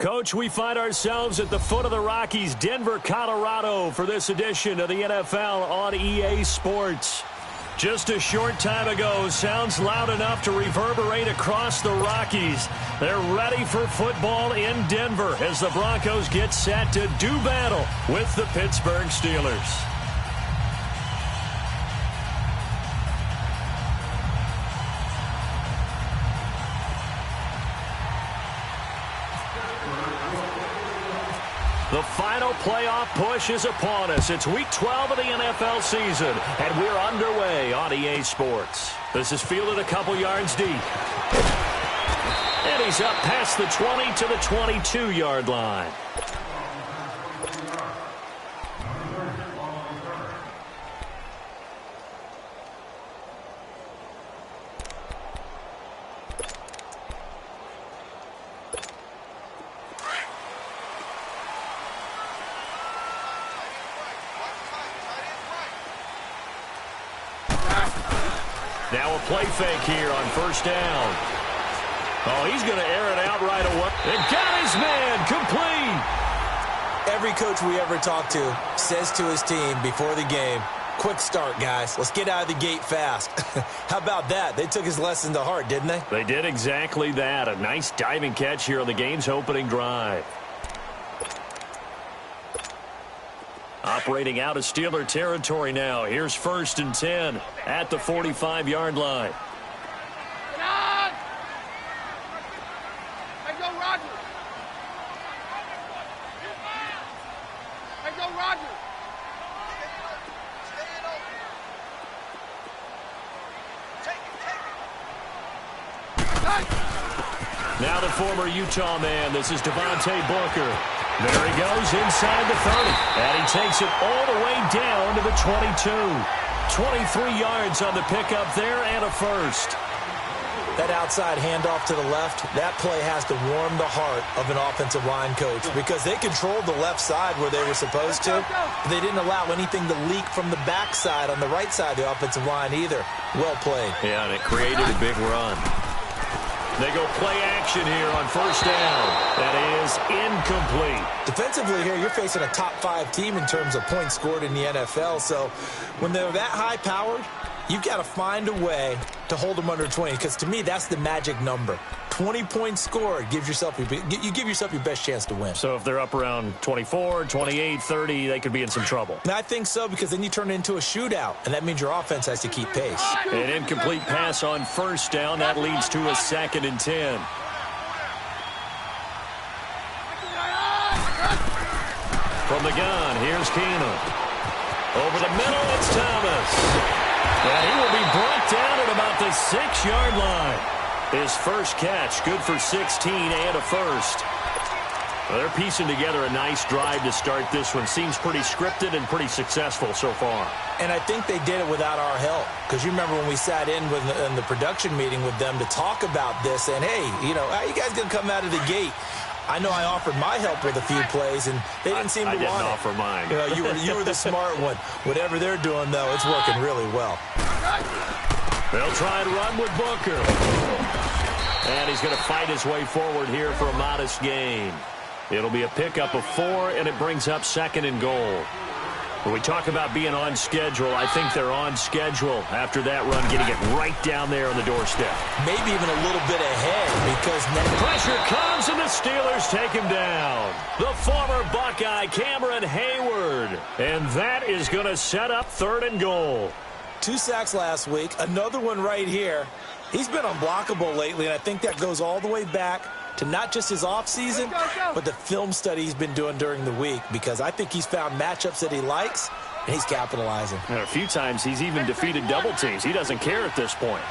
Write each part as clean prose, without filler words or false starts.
Coach, we find ourselves at the foot of the Rockies, Denver, Colorado, for this edition of the NFL on EA Sports. Just a short time ago, sounds loud enough to reverberate across the Rockies. They're ready for football in Denver as the Broncos get set to do battle with the Pittsburgh Steelers. The final playoff push is upon us. It's Week 12 of the NFL season, and we're underway on EA Sports. This is fielded a couple yards deep. And he's up past the 20 to the 22-yard line. Now a play fake here on first down. Oh, he's going to air it out right away. And got his man complete. Every coach we ever talk to says to his team before the game, quick start, guys. Let's get out of the gate fast. How about that? They took his lesson to heart, didn't they? They did exactly that. A nice diving catch here on the game's opening drive. Operating out of Steeler territory now. Here's first and 10 at the 45-yard line. Now the former Utah man. This is Devontae Booker. There he goes inside the 30. And he takes it all the way down to the 22. 23 yards on the pickup there and a first. That outside handoff to the left, that play has to warm the heart of an offensive line coach because they controlled the left side where they were supposed to. They didn't allow anything to leak from the backside on the right side of the offensive line either. Well played. Yeah, and it created a big run. They go play action here on first down. That is incomplete. Defensively here, you're facing a top 5 team in terms of points scored in the NFL. So when they're that high-powered, you've got to find a way to hold them under 20 because to me, that's the magic number. 20 points scored gives yourself you give yourself your best chance to win. So if they're up around 24, 28, 30, they could be in some trouble. And I think so because then you turn it into a shootout, and that means your offense has to keep pace. An incomplete pass on first down. That leads to a 2nd and 10. From the gun, here's Keenum. Over the middle, it's Thomas. And he will be brought down at about the 6-yard line. His first catch, good for 16 and a first. Well, they're piecing together a nice drive to start this one. Seems pretty scripted and pretty successful so far. And I think they did it without our help. Because you remember when we sat in the production meeting with them to talk about this. And, hey, how you guys going to come out of the gate? I know I offered my help with a few plays, and they didn't seem to want it. I didn't offer mine. You were the smart one. Whatever they're doing, though, it's working really well. They'll try and run with Booker. And he's going to fight his way forward here for a modest gain. It'll be a pickup of 4, and it brings up 2nd and goal. When we talk about being on schedule, I think they're on schedule after that run, getting it right down there on the doorstep. Maybe even a little bit ahead because pressure comes and the Steelers take him down. The former Buckeye, Cameron Hayward. And that is going to set up 3rd and goal. 2 sacks last week, another one right here. He's been unblockable lately, and I think that goes all the way back to not just his offseason, but the film study he's been doing during the week because I think he's found matchups that he likes, and he's capitalizing. And a few times he's even defeated double teams. He doesn't care at this point.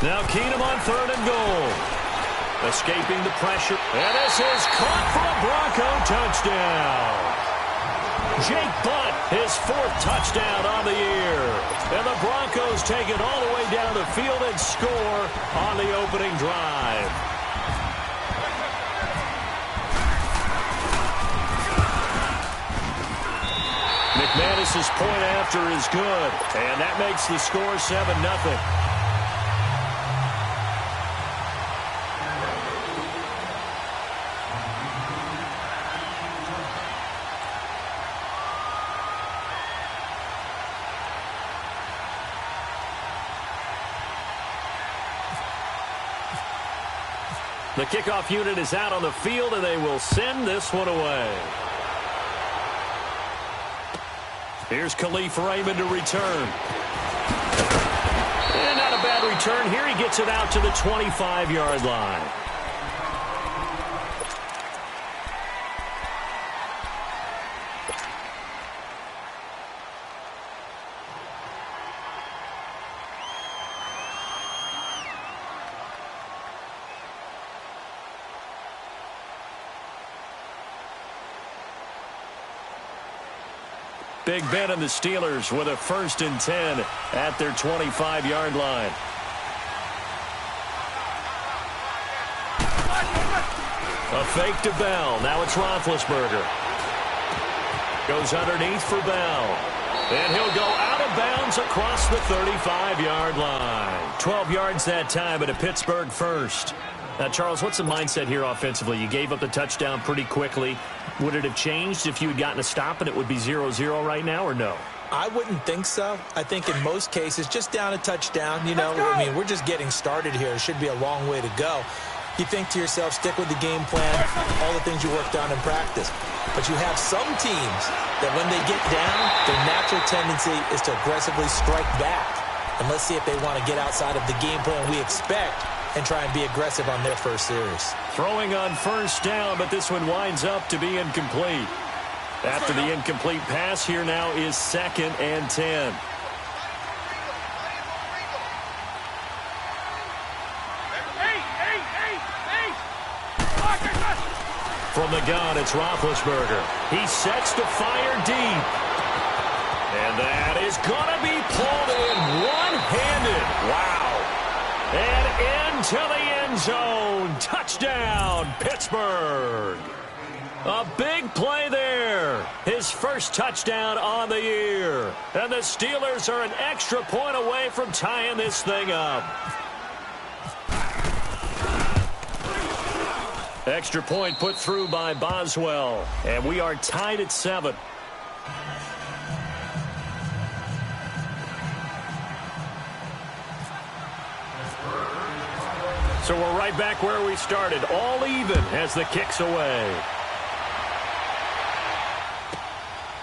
Now Keenum on 3rd and goal. Escaping the pressure. And this is caught for a Bronco touchdown. Jake Butt, his 4th touchdown on the year. And the Broncos take it all the way down the field and score on the opening drive. McManus's point after is good. And that makes the score 7-0. The kickoff unit is out on the field, and they will send this one away. Here's Khalif Raymond to return. And not a bad return here. He gets it out to the 25-yard line. Big Ben and the Steelers with a 1st and 10 at their 25-yard line. A fake to Bell. Now it's Roethlisberger. Goes underneath for Bell. And he'll go out of bounds across the 35-yard line. 12 yards that time, and a Pittsburgh first. Now, Charles, what's the mindset here offensively? You gave up the touchdown pretty quickly. Would it have changed if you had gotten a stop and it would be 0-0 right now, or no? I wouldn't think so. I think in most cases, just down a touchdown, you know, I mean, we're just getting started here. It should be a long way to go. You think to yourself, stick with the game plan, all the things you worked on in practice. But you have some teams that when they get down, their natural tendency is to aggressively strike back. And let's see if they want to get outside of the game plan we expect and try and be aggressive on their first series. Throwing on 1st down, but this one winds up to be incomplete. After the incomplete pass, here now is 2nd and 10. From the gun, it's Roethlisberger. He sets to fire deep. And that is going to be pulled in one-handed. Wow. And into the end zone. Touchdown, Pittsburgh. A big play there. His first touchdown on the year. And the Steelers are an extra point away from tying this thing up. Extra point put through by Boswell. And we are tied at 7. So we're right back where we started, all even as the kick's away.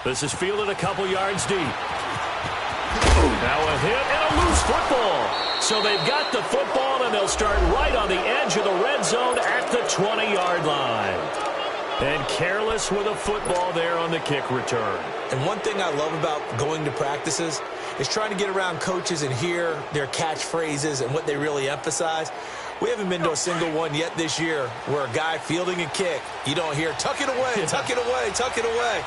This is fielded a couple yards deep. Now a hit and a loose football. So they've got the football, and they'll start right on the edge of the red zone at the 20-yard line. And careless with a football there on the kick return. And one thing I love about going to practices is trying to get around coaches and hear their catchphrases and what they really emphasize. We haven't been to a single one yet this year where a guy fielding a kick, you don't hear, tuck it away, tuck it away, tuck it away.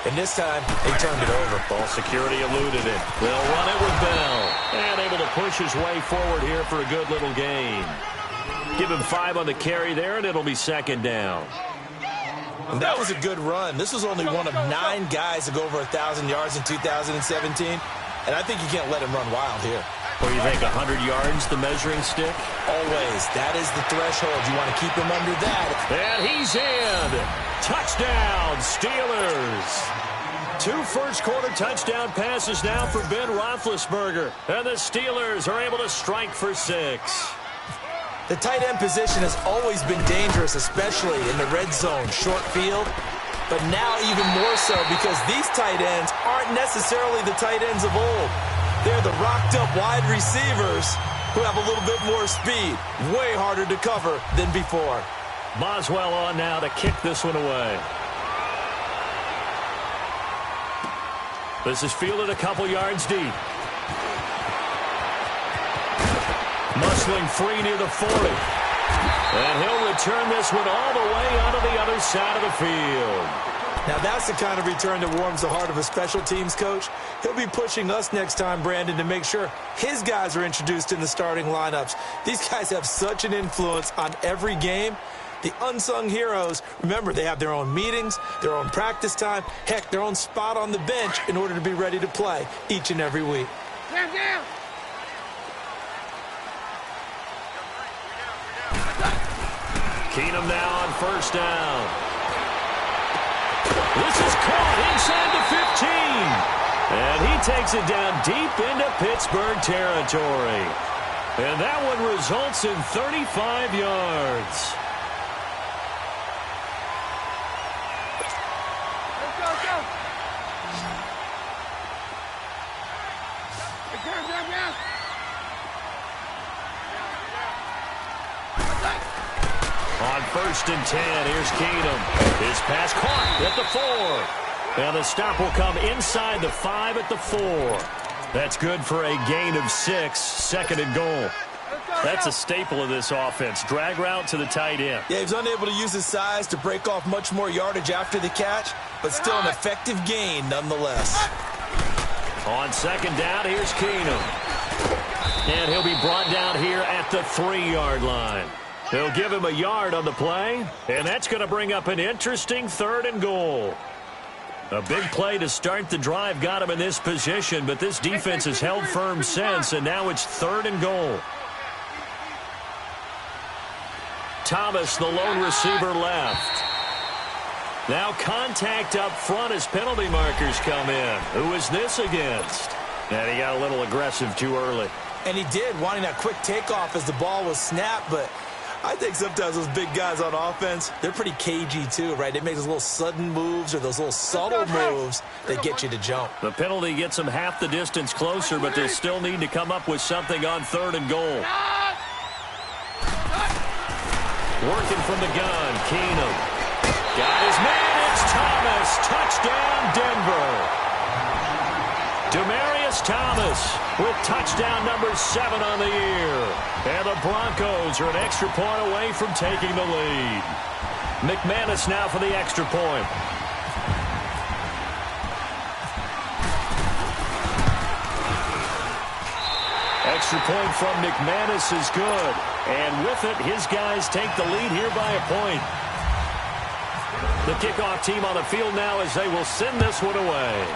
And this time, they turned it over. Ball security eluded it. They'll run it with Bell. And able to push his way forward here for a good little gain. Give him 5 on the carry there, and it'll be 2nd down. And that was a good run. This was only one of 9 guys to go over 1,000 yards in 2017. And I think you can't let him run wild here. Or you think 100 yards, the measuring stick? Always. That is the threshold. You want to keep him under that. And he's in. Touchdown, Steelers. 2 first-quarter touchdown passes now for Ben Roethlisberger. And the Steelers are able to strike for 6. The tight end position has always been dangerous, especially in the red zone, short field. But now even more so because these tight ends aren't necessarily the tight ends of old. They're the rocked-up wide receivers who have a little bit more speed. Way harder to cover than before. Boswell on now to kick this one away. This is fielded a couple yards deep. Muscling free near the 40. And he'll return this one all the way onto the other side of the field. Now that's the kind of return that warms the heart of a special teams coach. He'll be pushing us next time, Brandon, to make sure his guys are introduced in the starting lineups. These guys have such an influence on every game. The unsung heroes, remember, they have their own meetings, their own practice time, heck, their own spot on the bench in order to be ready to play each and every week. Down. Keenum now on 1st down. This is caught inside the 15. And he takes it down deep into Pittsburgh territory. And that one results in 35 yards. first and 10. Here's Keenum. His pass caught at the 4. And the stop will come inside the 5 at the 4. That's good for a gain of 6, second and goal. That's a staple of this offense. Drag route to the tight end. Yeah, he's unable to use his size to break off much more yardage after the catch, but still an effective gain nonetheless. On second down, here's Keenum. And he'll be brought down here at the 3-yard line. They'll give him a yard on the play, and that's going to bring up an interesting third and goal. A big play to start the drive got him in this position, but this defense has held firm since, and now it's third and goal. Thomas, the lone receiver, left. Now contact up front as penalty markers come in. Who is this against? And he got a little aggressive too early. And he did, wanting that quick takeoff as the ball was snapped, but I think sometimes those big guys on offense, they're pretty cagey too, right? They make those little sudden moves or those little subtle moves that get you to jump. The penalty gets them half the distance closer, but they still need to come up with something on third and goal. Working from the gun, Keenum. Got his man, it's Thomas. Touchdown, Denver. Demaryius Thomas with touchdown number 7 on the year. And the Broncos are an extra point away from taking the lead. McManus now for the extra point. Extra point from McManus is good. And with it, his guys take the lead here by a point. The kickoff team on the field now as they will send this one away.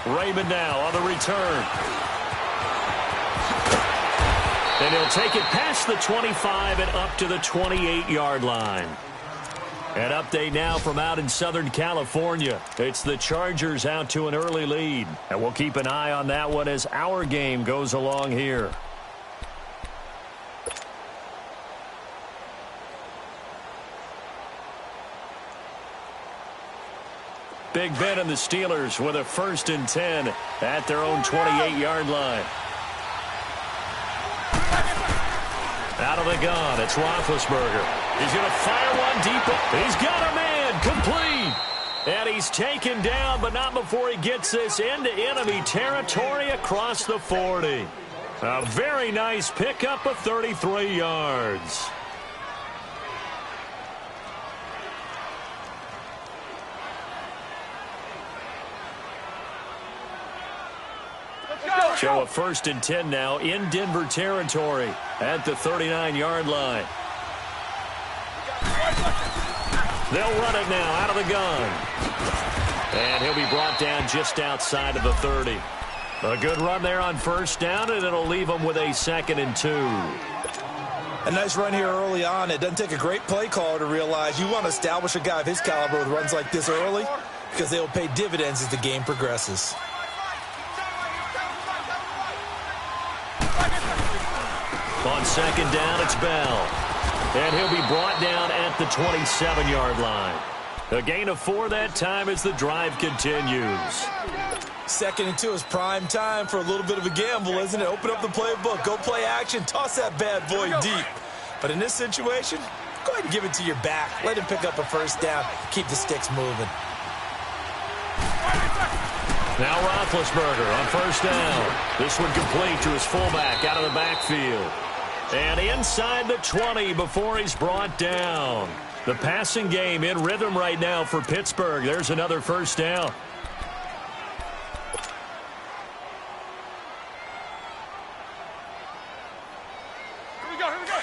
Raymond now on the return. And he'll take it past the 25 and up to the 28-yard line. An update now from out in Southern California. It's the Chargers out to an early lead. And we'll keep an eye on that one as our game goes along here. Big Ben and the Steelers with a first and 10 at their own 28-yard line. Out of the gun, it's Roethlisberger. He's going to fire one deep. He's got a man, complete. And he's taken down, but not before he gets this into enemy territory across the 40. A very nice pickup of 33 yards. So a first and 10 now in Denver territory at the 39-yard line. They'll run it now out of the gun. And he'll be brought down just outside of the 30. A good run there on first down, and it'll leave him with a 2nd and 2. A nice run here early on. It doesn't take a great play caller to realize you want to establish a guy of his caliber with runs like this early because they will pay dividends as the game progresses. On second down, it's Bell. And he'll be brought down at the 27-yard line. A gain of 4 that time as the drive continues. 2nd and 2 is prime time for a little bit of a gamble, isn't it? Open up the playbook, go play action, toss that bad boy deep. But in this situation, go ahead and give it to your back. Let him pick up a first down, keep the sticks moving. Now Roethlisberger on first down. This one complete to his fullback out of the backfield. And inside the 20 before he's brought down. The passing game in rhythm right now for Pittsburgh. There's another first down. Here we go, here we go.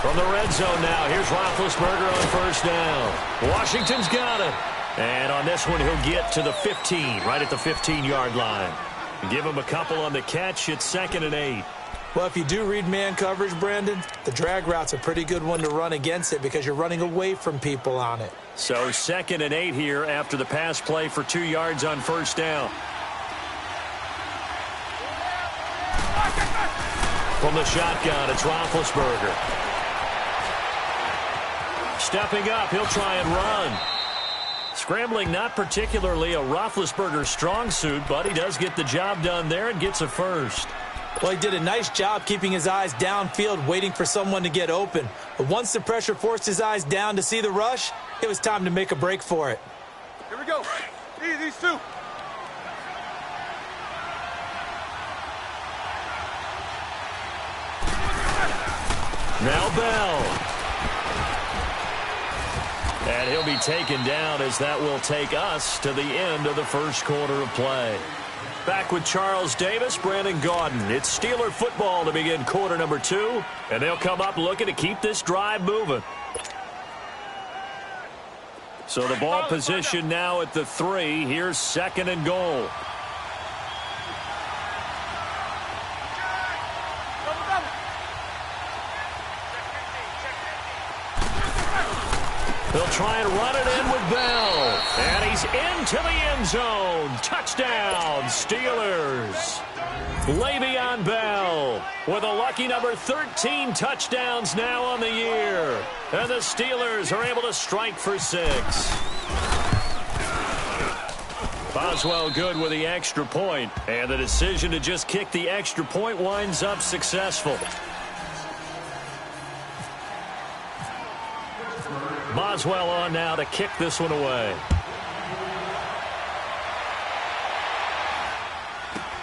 From the red zone now, here's Roethlisberger on first down. Washington's got it. And on this one, he'll get to the 15, right at the 15-yard line. Give him a couple on the catch. It's 2nd and 8. Well, if you do read man coverage, Brandon, the drag route's a pretty good one to run against it because you're running away from people on it. So 2nd and 8 here after the pass play for 2 yards on first down. From the shotgun, it's Roethlisberger. Stepping up, he'll try and run. Scrambling not particularly a Roethlisberger strong suit, but he does get the job done there and gets a first. Well, he did a nice job keeping his eyes downfield, waiting for someone to get open. But once the pressure forced his eyes down to see the rush, it was time to make a break for it. Here we go. These two. Now Bell. And he'll be taken down as that will take us to the end of the first quarter of play. Back with Charles Davis, Brandon Gaudin. It's Steeler football to begin quarter number 2. And they'll come up looking to keep this drive moving. So the ball position now at the 3. Here's 2nd and goal. They'll try and run it in with Bell. And he's into the end zone. Touchdown, Steelers. Le'Veon Bell with a lucky number 13 touchdowns now on the year. And the Steelers are able to strike for 6. Boswell good with the extra point. And the decision to just kick the extra point winds up successful. Boswell on now to kick this one away.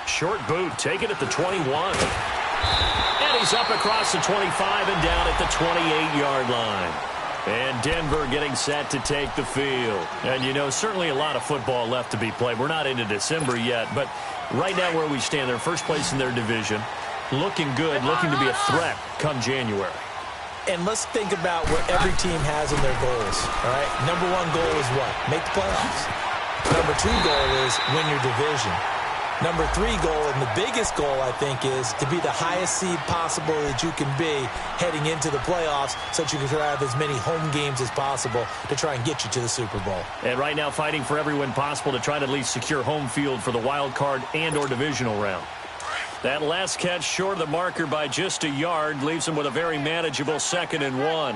Short boot, taken at the 21. And he's up across the 25 and down at the 28-yard line. And Denver getting set to take the field. And, you know, certainly a lot of football left to be played. We're not into December yet, but right now where we stand, they're first place in their division. Looking good, looking to be a threat come January. And let's think about what every team has in their goals, all right? Number 1 goal is what? Make the playoffs. Number 2 goal is win your division. Number 3 goal, and the biggest goal, I think, is to be the highest seed possible that you can be heading into the playoffs so that you can have as many home games as possible to try and get you to the Super Bowl. And right now fighting for every win possible to try to at least secure home field for the wild card and or divisional round. That last catch short of the marker by just a yard leaves him with a very manageable 2nd and 1.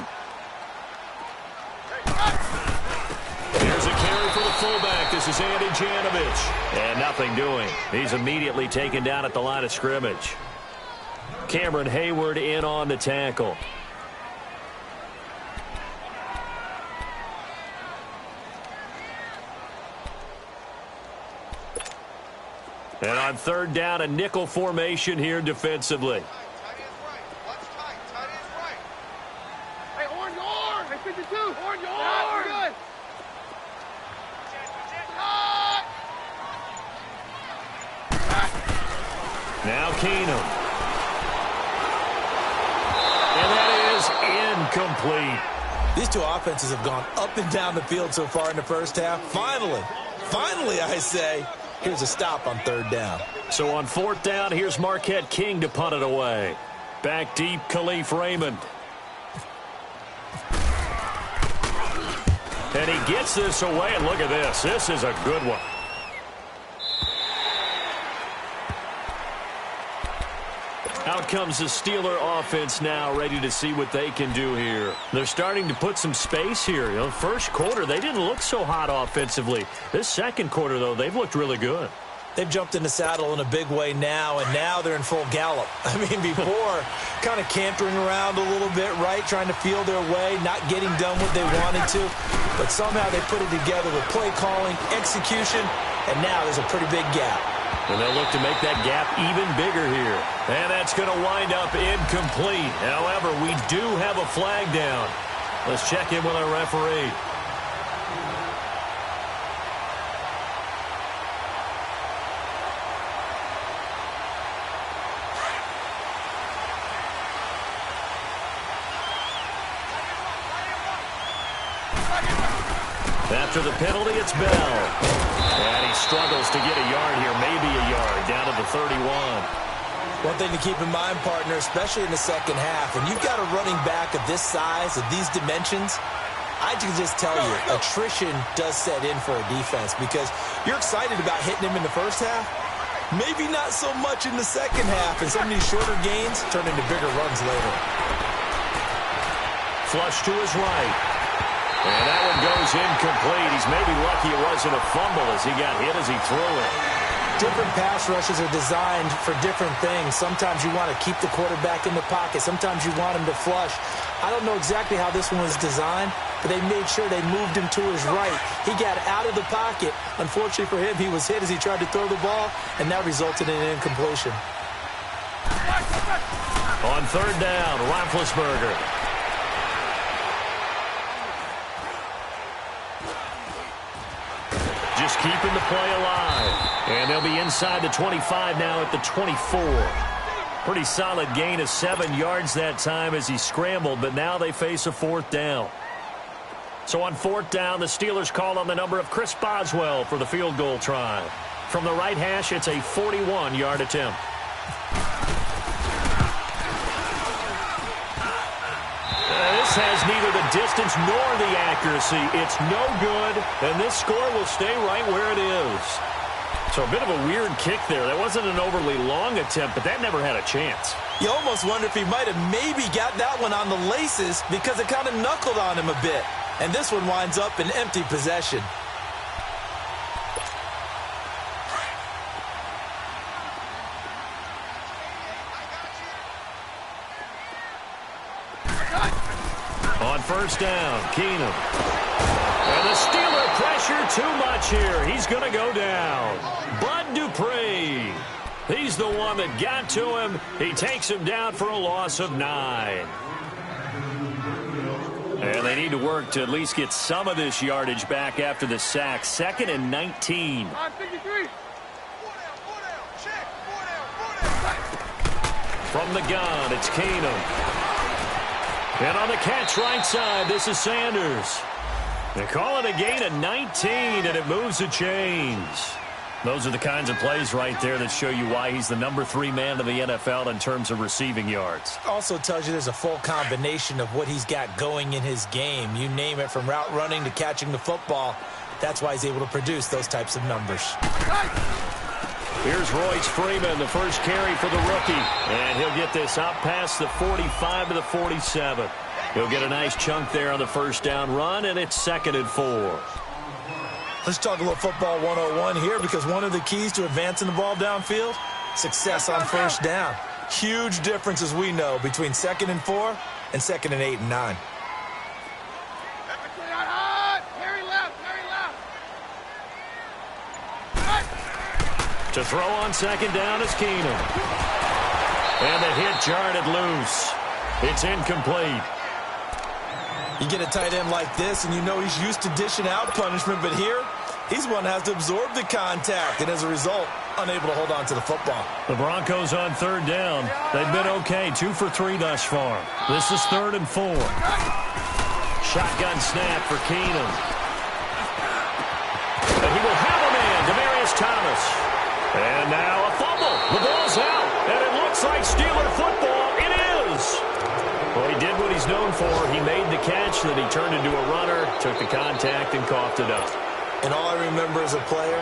Here's a carry for the fullback. This is Andy Janovich. And nothing doing. He's immediately taken down at the line of scrimmage. Cameron Hayward in on the tackle. And on 3rd down, a nickel formation here defensively. Tight end's right. Watch tight. Tight end's right. Hey, horn your arm. Hey, 52. Horn your arm. Good. Now Keenum. And that is incomplete. These two offenses have gone up and down the field so far in the first half. Finally, I say, here's a stop on 3rd down. So on 4th down, here's Marquette King to punt it away. Back deep, Khalif Raymond. And he gets this away, and look at this. This is a good one. Out comes the Steeler offense now, ready to see what they can do here. They're starting to put some space here. You know, first quarter, they didn't look so hot offensively. This second quarter, though, they've looked really good. They've jumped in the saddle in a big way now, and now they're in full gallop. I mean, before, kind of cantering around a little bit, right, trying to feel their way, not getting done what they wanted to. But somehow they put it together with play calling, execution, and now there's a pretty big gap. And they'll look to make that gap even bigger here. And that's going to wind up incomplete. However, we do have a flag down. Let's check in with our referee. After the penalty, it's Bell. And he struggles to get a yard here, maybe a yard, down to the 31. One thing to keep in mind, partner, especially in the second half, when you've got a running back of this size, of these dimensions, I can just tell you, attrition does set in for a defense because you're excited about hitting him in the first half, maybe not so much in the second half, and some of these shorter gains turn into bigger runs later. Flush to his right. And that one goes incomplete. He's maybe lucky it wasn't a fumble as he got hit as he threw it. Different pass rushes are designed for different things. Sometimes you want to keep the quarterback in the pocket. Sometimes you want him to flush. I don't know exactly how this one was designed, but they made sure they moved him to his right. He got out of the pocket. Unfortunately for him, he was hit as he tried to throw the ball, and that resulted in an incompletion. On third down, Roethlisberger. Just keeping the play alive. And they'll be inside the 25 now at the 24. Pretty solid gain of 7 yards that time as he scrambled, but now they face a fourth down. So on fourth down, the Steelers call on the number of Chris Boswell for the field goal try. From the right hash, it's a 41-yard attempt. This has neither the distance nor the accuracy. It's no good, and this score will stay right where it is. So a bit of a weird kick there. That wasn't an overly long attempt, but that never had a chance. You almost wonder if he might have maybe got that one on the laces because it kind of knuckled on him a bit. And this one winds up in empty possession. On first down, Keenum. And the Steeler pressure too much here. He's going to go down. Bud Dupree. He's the one that got to him. He takes him down for a loss of 9. And they need to work to at least get some of this yardage back after the sack. 2nd and 19. From the gun, it's Keenum. And on the catch right side, this is Sanders. They call it a gain of 19, and it moves the chains. Those are the kinds of plays right there that show you why he's the number 3 man of the NFL in terms of receiving yards. Also tells you there's a full combination of what he's got going in his game. You name it, from route running to catching the football. That's why he's able to produce those types of numbers. Here's Royce Freeman, the first carry for the rookie. And he'll get this out past the 45 to the 47. He'll get a nice chunk there on the first down run, and it's 2nd and 4. Let's talk a little football 101 here, because one of the keys to advancing the ball downfield, success on first down. Huge difference, as we know, between 2nd and 4 and 2nd and 8 and 9. To throw on 2nd down is Keenum. And the hit jarred it loose. It's incomplete. You get a tight end like this, and you know he's used to dishing out punishment, but here, he's one that has to absorb the contact, and as a result, unable to hold on to the football. The Broncos on third down. They've been okay, 2 for 3 thus far. This is 3rd and 4. Shotgun snap for Keenum. And he will have a man, Demaryius Thomas. And now a fumble. The ball's out, and it looks like Steeler football. It is. Well, he did what he's known for. He made the catch, then he turned into a runner, took the contact, and coughed it up. And all I remember as a player,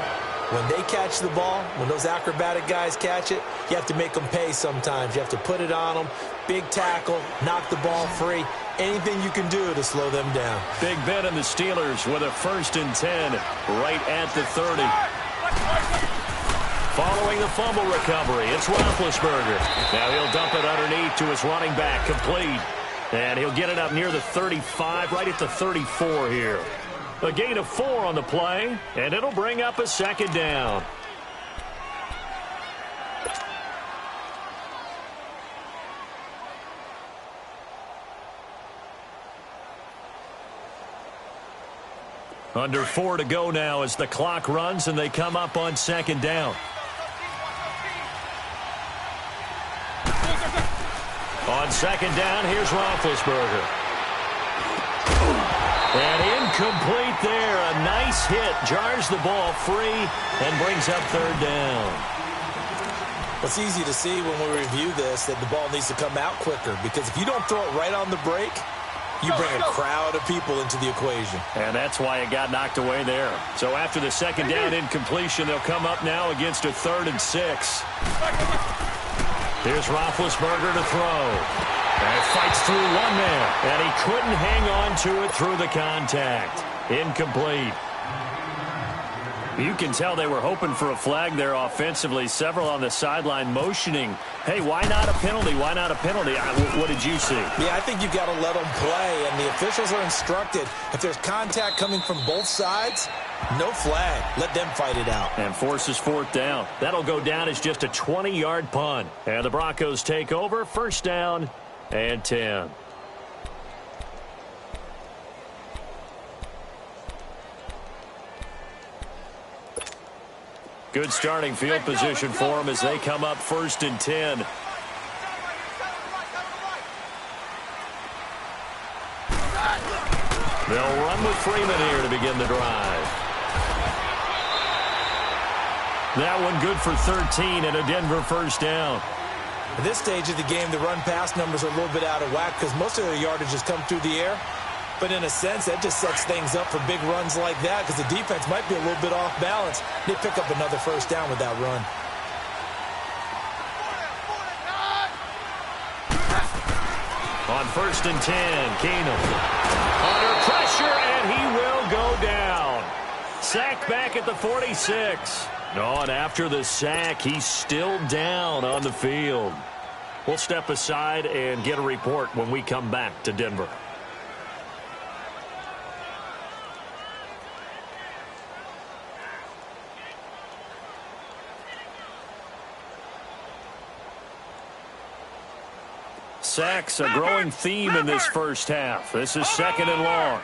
when they catch the ball, when those acrobatic guys catch it, you have to make them pay sometimes. You have to put it on them, big tackle, knock the ball free. Anything you can do to slow them down. Big Ben and the Steelers with a 1st and 10 right at the 30. Following the fumble recovery, it's Roethlisberger. Now he'll dump it underneath to his running back, complete. And he'll get it up near the 35, right at the 34 here. A gain of 4 on the play, and it'll bring up a 2nd down. Under 4 to go now as the clock runs, and they come up on 2nd down. On 2nd down, here's Roethlisberger. And incomplete there. A nice hit. Jars the ball free and brings up 3rd down. It's easy to see when we review this that the ball needs to come out quicker, because if you don't throw it right on the break, you bring a crowd of people into the equation. And that's why it got knocked away there. So after the 2nd down incompletion, they'll come up now against a 3rd and 6. Here's Roethlisberger to throw. And fights through one man, and he couldn't hang on to it through the contact. Incomplete. You can tell they were hoping for a flag there offensively. Several on the sideline motioning, hey, why not a penalty? Why not a penalty? What did you see? Yeah, I think you've got to let them play, and the officials are instructed. If there's contact coming from both sides, no flag. Let them fight it out. And forces fourth down. That'll go down as just a 20-yard punt. And the Broncos take over, first down and 10. Good starting field position for them as they come up first and 10. They'll run with Freeman here to begin the drive. That one good for 13 and a Denver first down. At this stage of the game, the run-pass numbers are a little bit out of whack because most of their yardage has come through the air. But in a sense, that just sets things up for big runs like that because the defense might be a little bit off balance. They pick up another first down with that run. On first and 10, Keenum. Under pressure, and he will go down. Sacked back at the 46. No, and after the sack, he's still down on the field. We'll step aside and get a report when we come back to Denver. Sacks, a growing theme in this first half. This is second and long.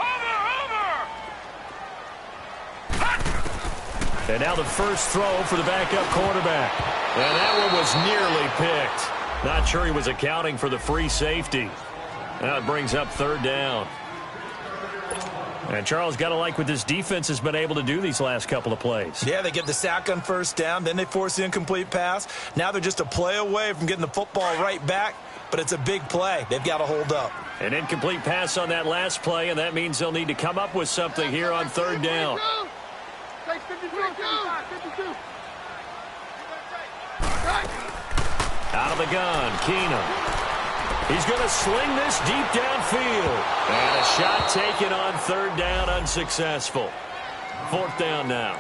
And now the first throw for the backup quarterback. And that one was nearly picked. Not sure he was accounting for the free safety. Now it brings up third down. And Charles, got to like what this defense has been able to do these last couple of plays. Yeah, they get the sack on first down, then they force the incomplete pass. Now they're just a play away from getting the football right back, but it's a big play. They've got to hold up. An incomplete pass on that last play, and that means they'll need to come up with something here on third down. Out of the gun, Keenum. He's going to sling this deep downfield. And a shot taken on third down, unsuccessful. Fourth down now.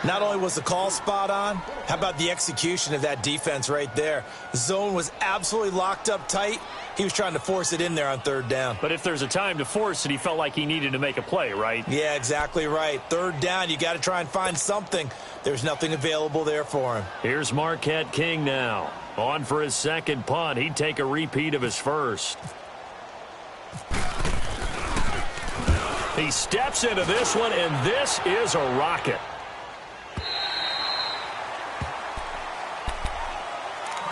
Not only was the call spot on, how about the execution of that defense right there? The zone was absolutely locked up tight. He was trying to force it in there on third down. But if there's a time to force it, he felt like he needed to make a play, right? Yeah, exactly right. Third down, you got to try and find something. There's nothing available there for him. Here's Marquette King now. On for his second punt. He'd take a repeat of his first. He steps into this one, and this is a rocket.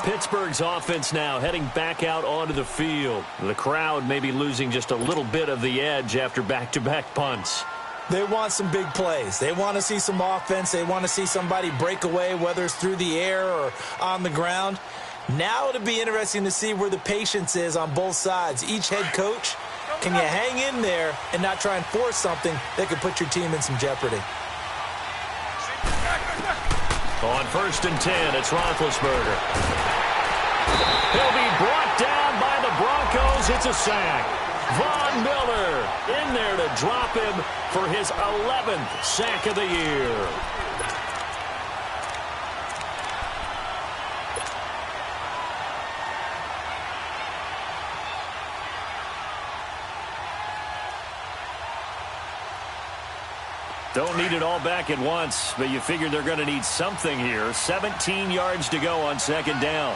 Pittsburgh's offense now heading back out onto the field. The crowd may be losing just a little bit of the edge after back-to-back punts. They want some big plays. They want to see some offense. They want to see somebody break away, whether it's through the air or on the ground. Now it'll be interesting to see where the patience is on both sides. Each head coach, can you hang in there and not try and force something that could put your team in some jeopardy? On first and 10, it's Roethlisberger. He'll be brought down by the Broncos. It's a sack. Von Miller in there to drop him for his 11th sack of the year. Don't need it all back at once, but you figure they're going to need something here. 17 yards to go on second down.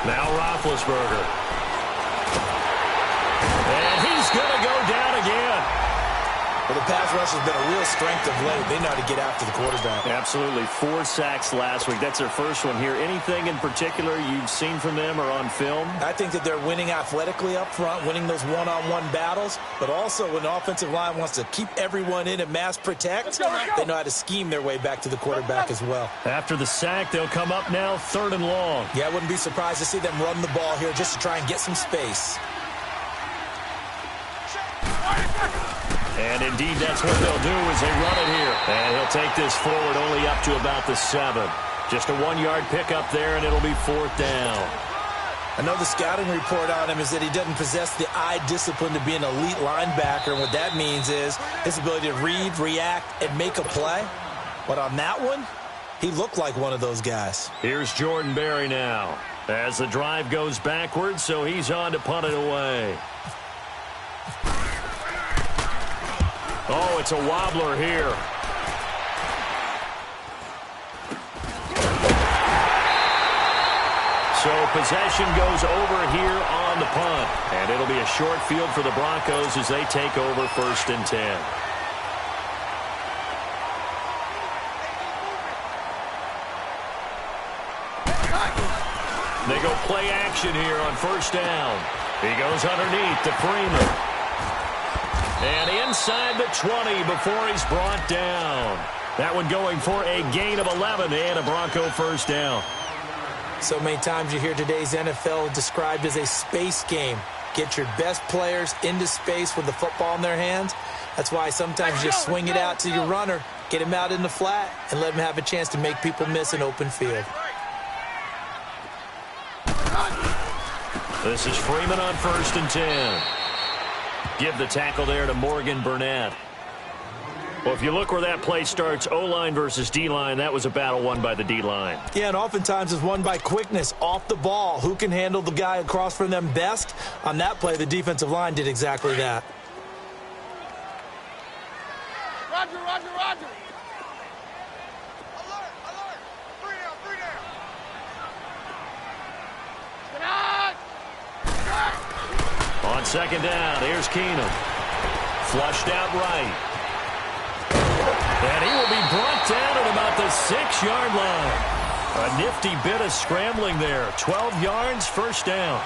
Now Roethlisberger. And he's going to go down again. Well, the pass rush has been a real strength of late. They know how to get after the quarterback. Absolutely. 4 sacks last week. That's their first one here. Anything in particular you've seen from them or on film? I think that they're winning athletically up front, winning those one-on-one battles, but also when the offensive line wants to keep everyone in and mass protect, they know how to scheme their way back to the quarterback as well. After the sack, they'll come up now third and long. Yeah, I wouldn't be surprised to see them run the ball here just to try and get some space. And indeed, that's what they'll do as they run it here. And he'll take this forward only up to about the 7. Just a 1-yard pickup there, and it'll be fourth down. I know the scouting report on him is that he doesn't possess the eye discipline to be an elite linebacker. And what that means is his ability to read, react, and make a play. But on that one, he looked like one of those guys. Here's Jordan Berry now as the drive goes backwards, so he's on to punt it away. Oh, it's a wobbler here. So possession goes over here on the punt. And it'll be a short field for the Broncos as they take over 1st and 10. They go play action here on 1st down. He goes underneath to Freeman. And inside the 20 before he's brought down. That one going for a gain of 11 and a Bronco 1st down. So many times you hear today's NFL described as a space game. Get your best players into space with the football in their hands. That's why sometimes you swing it out to your runner, get him out in the flat, and let him have a chance to make people miss an open field. This is Freeman on 1st and 10. Give the tackle there to Morgan Burnett. Well, if you look where that play starts, O-line versus D-line, that was a battle won by the D-line. Yeah, and oftentimes it's won by quickness, off the ball. Who can handle the guy across from them best? On that play, the defensive line did exactly that. Roger, roger, roger. Alert, alert. 3 down, 3 down. Get out. On 2nd down, here's Keenum. Flushed out right. And he will be brought down at about the 6-yard line. A nifty bit of scrambling there. 12 yards, 1st down.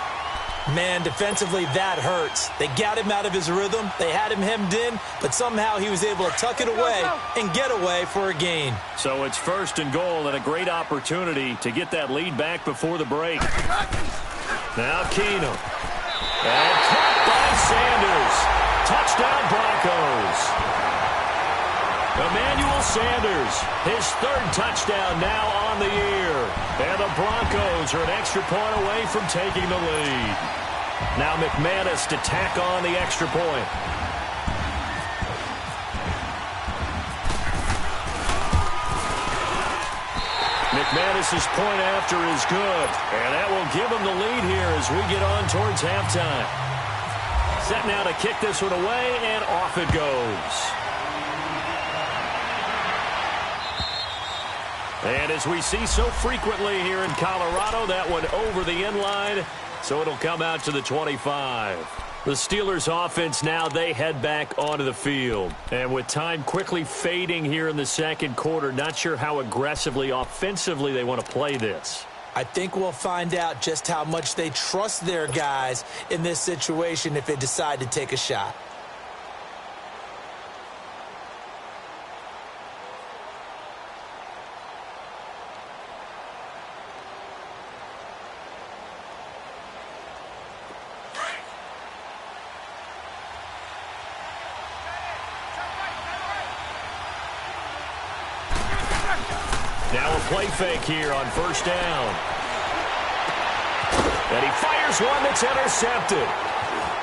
Man, defensively, that hurts. They got him out of his rhythm. They had him hemmed in, but somehow he was able to tuck it away and get away for a gain. So it's 1st and goal and a great opportunity to get that lead back before the break. Now Keenum. And caught by Sanders. Touchdown Broncos. Emmanuel Sanders, his 3rd touchdown now on the year. And the Broncos are an extra point away from taking the lead. Now McManus to tack on the extra point. McManus's point after is good. And that will give him the lead here as we get on towards halftime. Set now to kick this one away, and off it goes. And as we see so frequently here in Colorado, that one over the end line, so it'll come out to the 25. The Steelers offense now, they head back onto the field. And with time quickly fading here in the 2nd quarter, not sure how aggressively, offensively they want to play this. I think we'll find out just how much they trust their guys in this situation if they decide to take a shot. Now a play fake here on 1st down. And he fires one that's intercepted.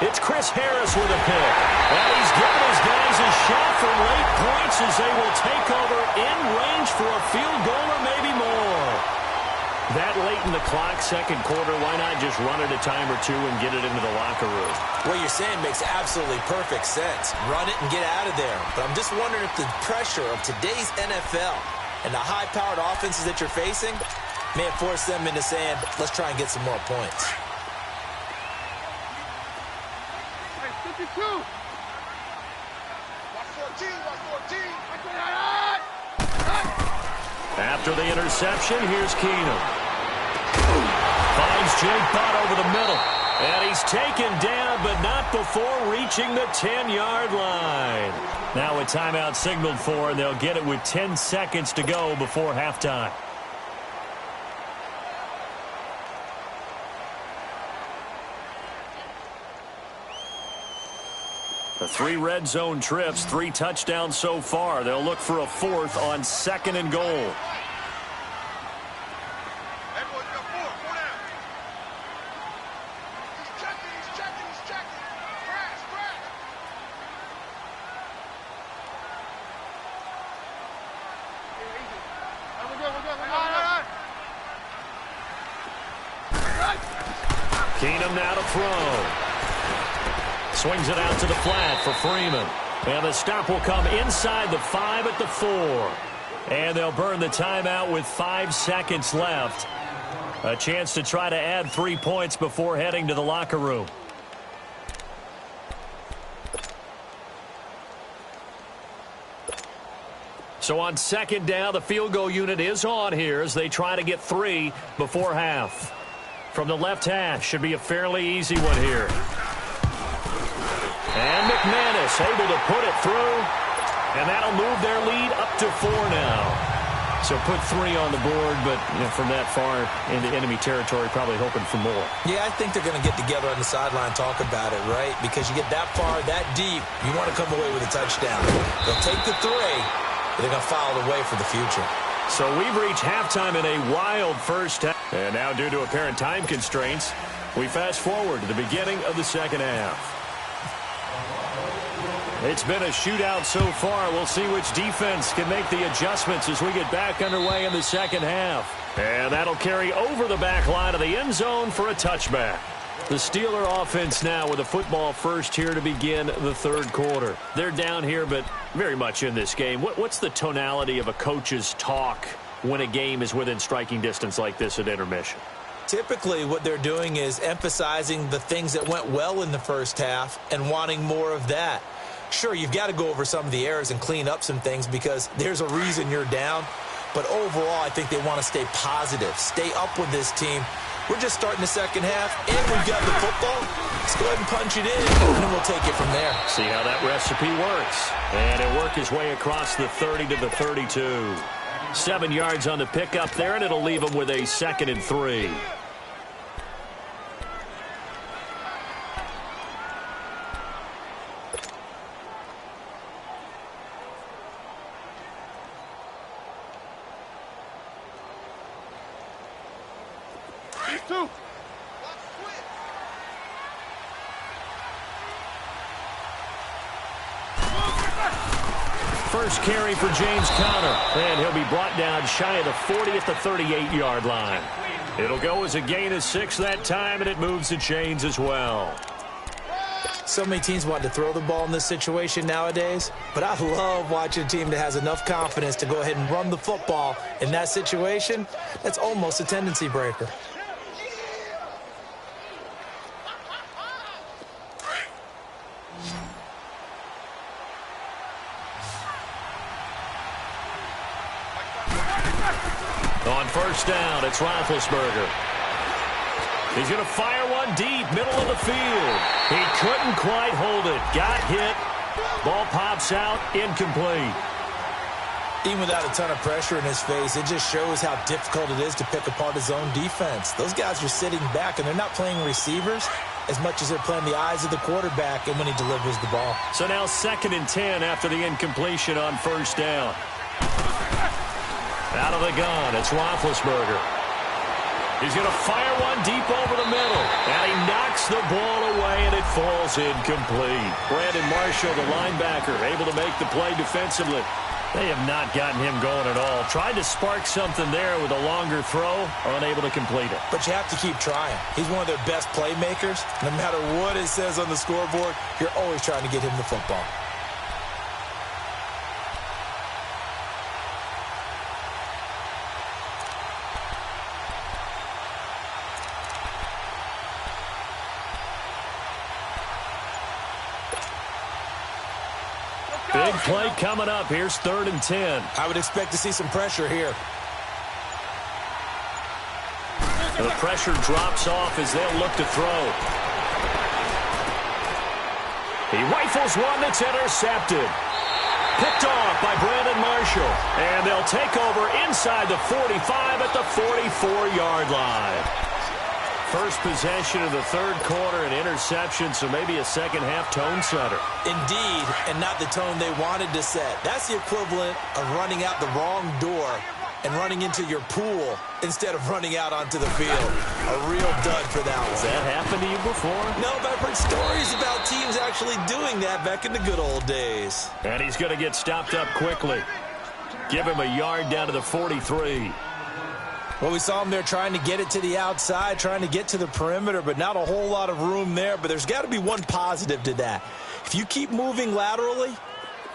It's Chris Harris with a pick. And he's given his guys a shot for late points as they will take over in range for a field goal or maybe more. That late in the clock, 2nd quarter, why not just run it a time or two and get it into the locker room? What you're saying makes absolutely perfect sense. Run it and get out of there. But I'm just wondering if the pressure of today's NFL and the high-powered offenses that you're facing may have forced them into saying, let's try and get some more points. Hey, 52. Watch 14, watch 14. After the interception, here's Keenum. Finds Jake Butt over the middle. And he's taken down, but not before reaching the 10-yard line. Now a timeout signaled for, and they'll get it with 10 seconds to go before halftime. The 3 red zone trips, 3 touchdowns so far. They'll look for a 4th on 2nd and goal. Keenum now to throw. Swings it out to the flat for Freeman. And the stop will come inside the 5 at the 4. And they'll burn the timeout with 5 seconds left. A chance to try to add 3 points before heading to the locker room. So on second down, the field goal unit is on here as they try to get 3 before half. From the left hash, should be a fairly easy one here. And McManus able to put it through. And that'll move their lead up to 4 now. So put 3 on the board, but from that far into enemy territory, probably hoping for more. Yeah, I think they're going to get together on the sideline, talk about it, right? Because you get that far, that deep, you want to come away with a touchdown. They'll take the 3, but they're going to file it away for the future. So we've reached halftime in a wild first half. And now due to apparent time constraints, we fast forward to the beginning of the second half. It's been a shootout so far. We'll see which defense can make the adjustments as we get back underway in the second half. And that'll carry over the back line of the end zone for a touchback. The Steeler offense now with a football first here to begin the third quarter. They're down here, but very much in this game. What's the tonality of a coach's talk when a game is within striking distance like this at intermission? Typically, what they're doing is emphasizing the things that went well in the first half and wanting more of that. Sure, you've got to go over some of the errors and clean up some things because there's a reason you're down. But overall, I think they want to stay positive, stay up with this team. We're just starting the second half, and we've got the football. Let's go ahead and punch it in, and then we'll take it from there. See how that recipe works. And it'll work his way across the 30 to the 32. 7 yards on the pickup there, and it'll leave him with a 2nd and 3. First carry for James Conner, and he'll be brought down shy of the 40 at the 38-yard line. It'll go as a gain of 6 that time, and it moves the chains as well. So many teams want to throw the ball in this situation nowadays, but I love watching a team that has enough confidence to go ahead and run the football in that situation. That's almost a tendency breaker. On first down, it's Roethlisberger. He's going to fire one deep, middle of the field. He couldn't quite hold it. Got hit. Ball pops out, incomplete. Even without a ton of pressure in his face, it just shows how difficult it is to pick apart his own defense. Those guys are sitting back, and they're not playing receivers as much as they're playing the eyes of the quarterback and when he delivers the ball. So now 2nd and 10 after the incompletion on first down. Out of the gun, it's Roethlisberger. He's going to fire one deep over the middle. And he knocks the ball away, and it falls incomplete. Brandon Marshall, the linebacker, able to make the play defensively. They have not gotten him going at all. Tried to spark something there with a longer throw, unable to complete it. But you have to keep trying. He's one of their best playmakers. No matter what it says on the scoreboard, you're always trying to get him the football. Big play coming up. Here's 3rd and 10. I would expect to see some pressure here. The pressure drops off as they'll look to throw. He rifles one that's intercepted. Picked off by Brandon Marshall. And they'll take over inside the 45 at the 44-yard line. First possession of the third quarter, an interception, so maybe a second-half tone setter. Indeed, and not the tone they wanted to set. That's the equivalent of running out the wrong door and running into your pool instead of running out onto the field. A real dud for that one. Has that happened to you before? No, but I've heard stories about teams actually doing that back in the good old days. And he's going to get stopped up quickly. Give him a yard down to the 43. Well, we saw him there trying to get it to the outside, trying to get to the perimeter, but not a whole lot of room there. But there's got to be one positive to that. If you keep moving laterally,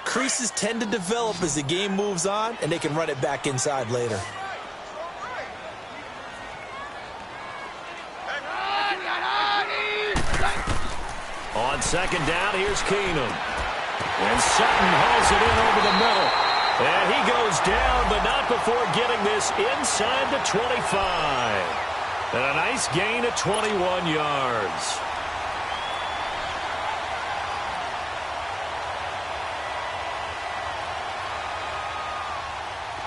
creases tend to develop as the game moves on, and they can run it back inside later. On second down, here's Keenum. And Sutton hauls it in over the middle. And he goes down, but not before getting this inside the 25. And a nice gain of 21 yards.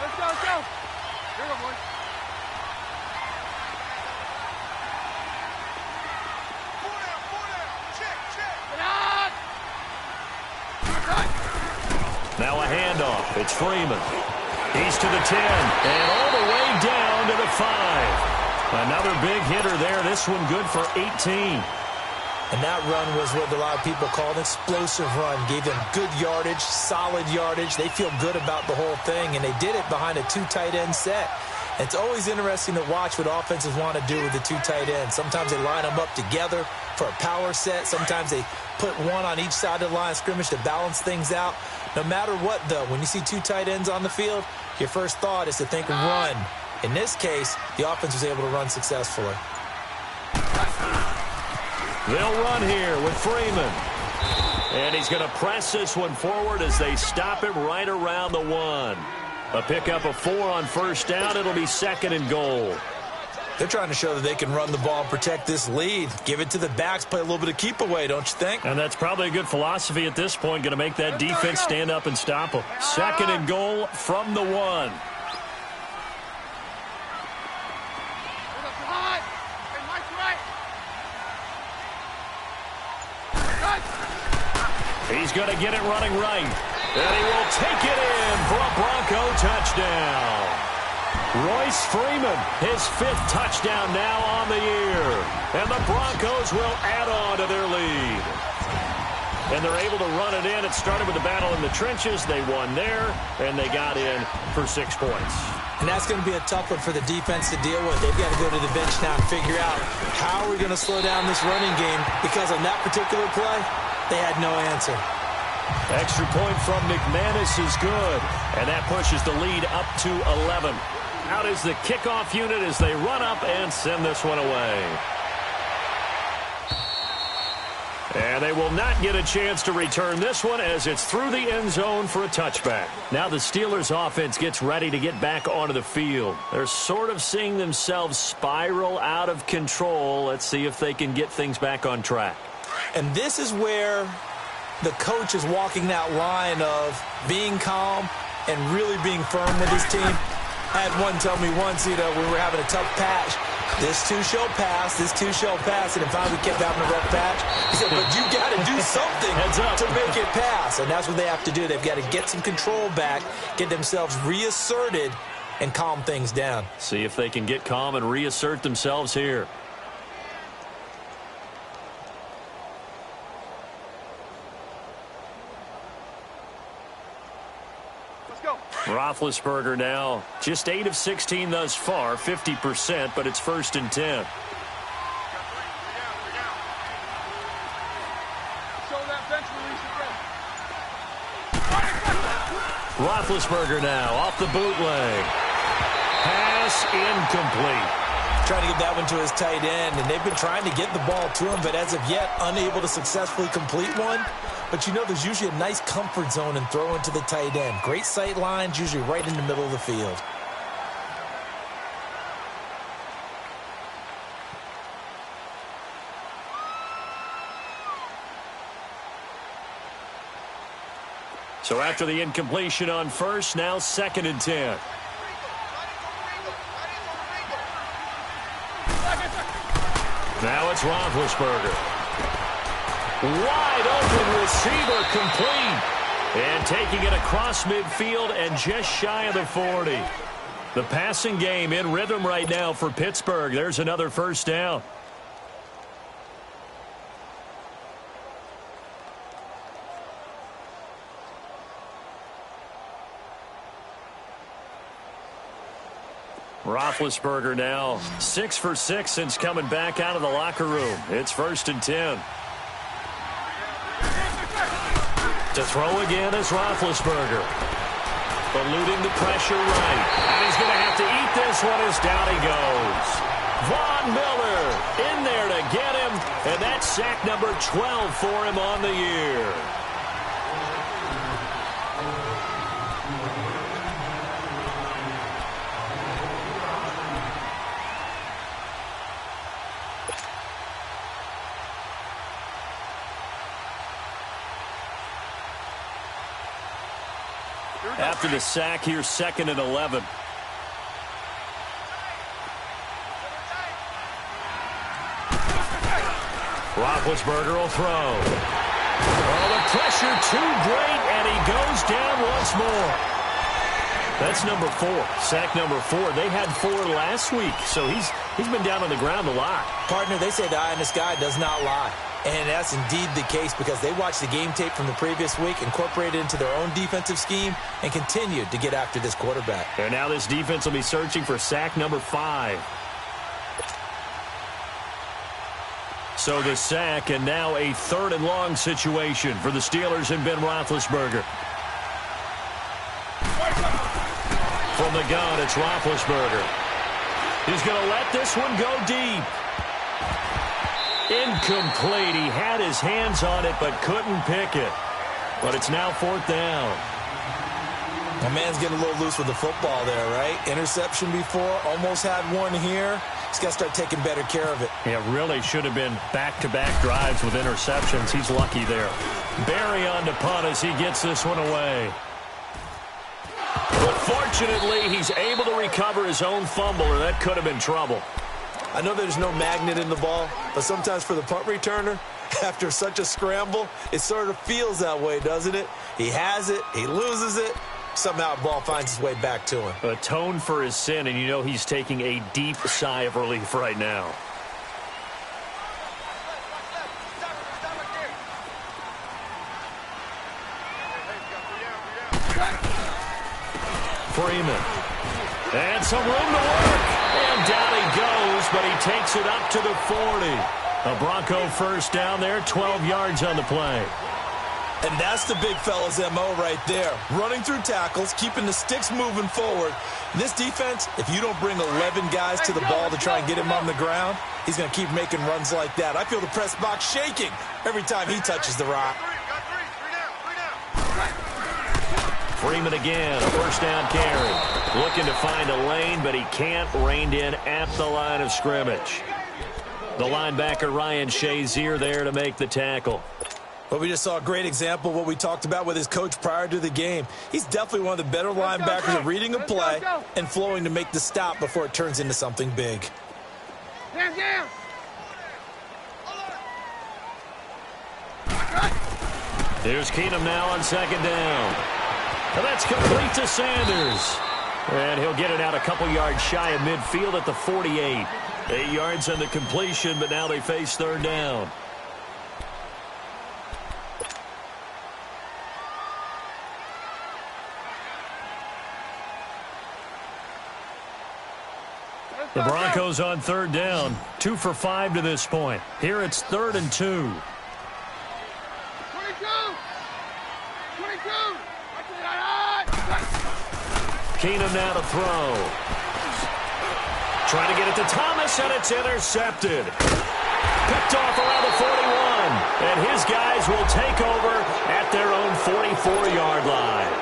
Let's go, let's go. Here we go, boys. Now a handoff. It's Freeman. He's to the 10 and all the way down to the 5. Another big hitter there. This one good for 18. And that run was what a lot of people call an explosive run. Gave them good yardage, solid yardage. They feel good about the whole thing, and they did it behind a 2 tight end set. It's always interesting to watch what offenses want to do with the 2 tight ends. Sometimes they line them up together for a power set. Sometimes they put one on each side of the line of scrimmage to balance things out. No matter what, though, when you see 2 tight ends on the field, your first thought is to think run. In this case, the offense was able to run successfully. They'll run here with Freeman. And he's going to press this one forward as they stop him right around the 1. A pickup of 4 on first down. It'll be 2nd and goal. They're trying to show that they can run the ball and protect this lead. Give it to the backs, play a little bit of keep away, don't you think? And that's probably a good philosophy at this point. Going to make that defense stand up and stop them. 2nd and goal from the 1. He's going to get it running right. And he will take it in for a Bronco touchdown. Royce Freeman, his 5th touchdown now on the year. And the Broncos will add on to their lead. And they're able to run it in. It started with the battle in the trenches. They won there, and they got in for 6 points. And that's going to be a tough one for the defense to deal with. They've got to go to the bench now and figure out how are we going to slow down this running game, because on that particular play, they had no answer. Extra point from McManus is good, and that pushes the lead up to 11. Out is the kickoff unit as they run up and send this one away. And they will not get a chance to return this one as it's through the end zone for a touchback. Now the Steelers offense gets ready to get back onto the field. They're sort of seeing themselves spiral out of control. Let's see if they can get things back on track. And this is where the coach is walking that line of being calm and really being firm with his team. I had one tell me once, we were having a tough patch. This too shall pass, this too shall pass. And then finally we kept having a rough patch. He said, but you got to do something to make it pass. And that's what they have to do. They've got to get some control back, get themselves reasserted, and calm things down. See if they can get calm and reassert themselves here. Roethlisberger now just 8 of 16 thus far, 50%, but it's 1st and 10. Roethlisberger now off the bootleg. Pass incomplete. Trying to get that one to his tight end, and they've been trying to get the ball to him, but as of yet, unable to successfully complete one. But you know there's usually a nice comfort zone in throwing to the tight end. Great sight lines, usually right in the middle of the field. So after the incompletion on first, now 2nd and 10. Now it's Roethlisberger. Wide open receiver complete. And taking it across midfield and just shy of the 40. The passing game in rhythm right now for Pittsburgh. There's another 1st down. Roethlisberger now 6 for 6 since coming back out of the locker room. It's 1st and 10. To throw again is Roethlisberger. Eluding the pressure right. And he's going to have to eat this one as down he goes. Von Miller in there to get him. And that's sack number 12 for him on the year. After the sack, here's 2nd and 11. Roethlisberger will throw. Oh, the pressure too great, and he goes down once more. That's number 4, sack number 4. They had 4 last week, so he's been down on the ground a lot. Partner, they say the eye in the sky does not lie. And that's indeed the case because they watched the game tape from the previous week, incorporated it into their own defensive scheme, and continued to get after this quarterback. And now this defense will be searching for sack number 5. So the sack, and now a 3rd and long situation for the Steelers and Ben Roethlisberger. From the gun, it's Roethlisberger. He's going to let this one go deep. Incomplete. He had his hands on it but couldn't pick it. But it's now 4th down. My man's getting a little loose with the football there, right? Interception before, almost had one here. He's got to start taking better care of it. Yeah, really should have been back-to-back drives with interceptions. He's lucky there. Barry on to punt as he gets this one away. But fortunately, he's able to recover his own fumble, or that could have been trouble. I know there's no magnet in the ball, but sometimes for the punt returner, after such a scramble, it sort of feels that way, doesn't it? He has it, he loses it, somehow the ball finds its way back to him. Atone for his sin, and you know he's taking a deep sigh of relief right now. Freeman. And some room to work. And down he goes, but he takes it up to the 40. A Bronco first down there, 12 yards on the play. And that's the big fella's MO right there. Running through tackles, keeping the sticks moving forward. This defense, if you don't bring 11 guys to the ball to try and get him on the ground, he's going to keep making runs like that. I feel the press box shaking every time he touches the rock. Freeman again, a first down carry. Looking to find a lane, but he can't. Reined in at the line of scrimmage. The linebacker Ryan Shazier there to make the tackle. But we just saw a great example of what we talked about with his coach prior to the game. He's definitely one of the better linebackers at reading a play and flowing to make the stop before it turns into something big. Here's Keenum now on 2nd down. And that's complete to Sanders. And he'll get it out a couple yards shy of midfield at the 48. 8 yards on the completion, but now they face 3rd down. The Broncos on 3rd down. 2 for 5 to this point. Here it's 3rd and 2. 22! Keenum now to throw. Trying to get it to Thomas, and it's intercepted. Picked off around the 41. And his guys will take over at their own 44-yard line.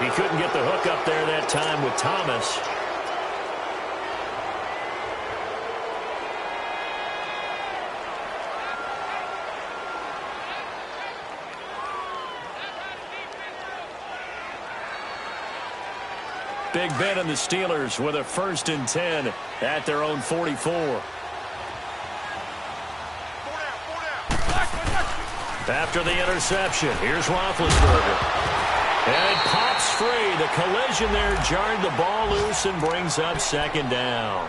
He couldn't get the hook up there that time with Thomas. Big Ben and the Steelers with a 1st and 10 at their own 44. After the interception, here's Roethlisberger. And it pops free. The collision there jarred the ball loose and brings up 2nd down.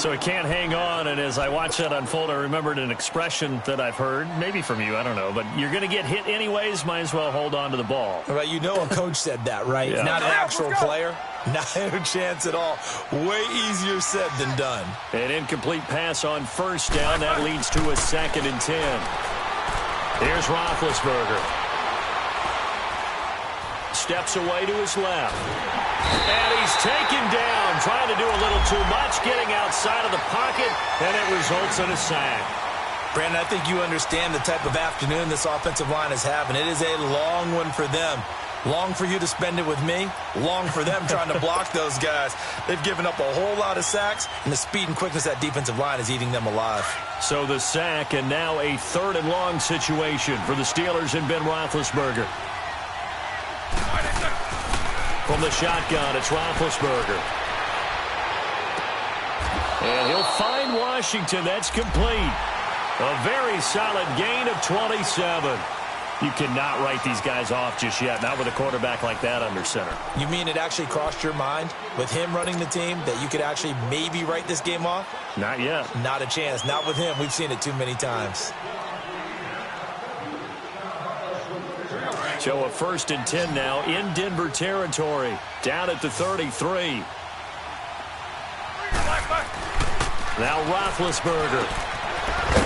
So he can't hang on, and as I watch that unfold, I remembered an expression that I've heard, maybe from you, I don't know, but you're going to get hit anyways, might as well hold on to the ball. Well, you know a coach said that, right? Yeah. Not an actual player. Not a chance at all. Way easier said than done. An incomplete pass on first down. That leads to a 2nd and 10. Here's Roethlisberger. Steps away to his left. And he's taken down, trying to do a little too much, getting outside of the pocket, and it results in a sack. Brandon, I think you understand the type of afternoon this offensive line is having. It is a long one for them. Long for you to spend it with me. Long for them trying to block those guys. They've given up a whole lot of sacks, and the speed and quickness of that defensive line is eating them alive. So the sack, and now a 3rd and long situation for the Steelers and Ben Roethlisberger. From the shotgun, it's Roethlisberger. And he'll find Washington. That's complete. A very solid gain of 27. You cannot write these guys off just yet, not with a quarterback like that under center. You mean it actually crossed your mind with him running the team that you could actually maybe write this game off? Not yet. Not a chance. Not with him. We've seen it too many times. So a 1st and 10 now in Denver territory. Down at the 33. Now Roethlisberger.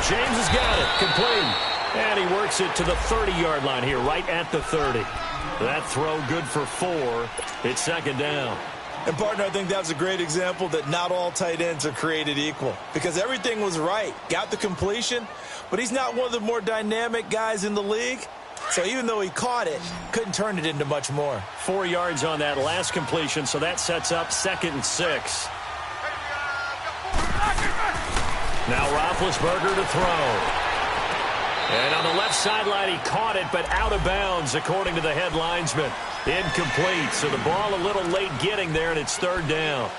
James has got it. Complete. And he works it to the 30-yard line here, right at the 30. That throw good for 4. It's 2nd down. And, partner, I think that was a great example that not all tight ends are created equal. Because everything was right. Got the completion, but he's not one of the more dynamic guys in the league. So even though he caught it, couldn't turn it into much more. 4 yards on that last completion, so that sets up 2nd and 6. Now Roethlisberger to throw. And on the left sideline, he caught it, but out of bounds, according to the head linesman. Incomplete, so the ball a little late getting there, and it's 3rd down.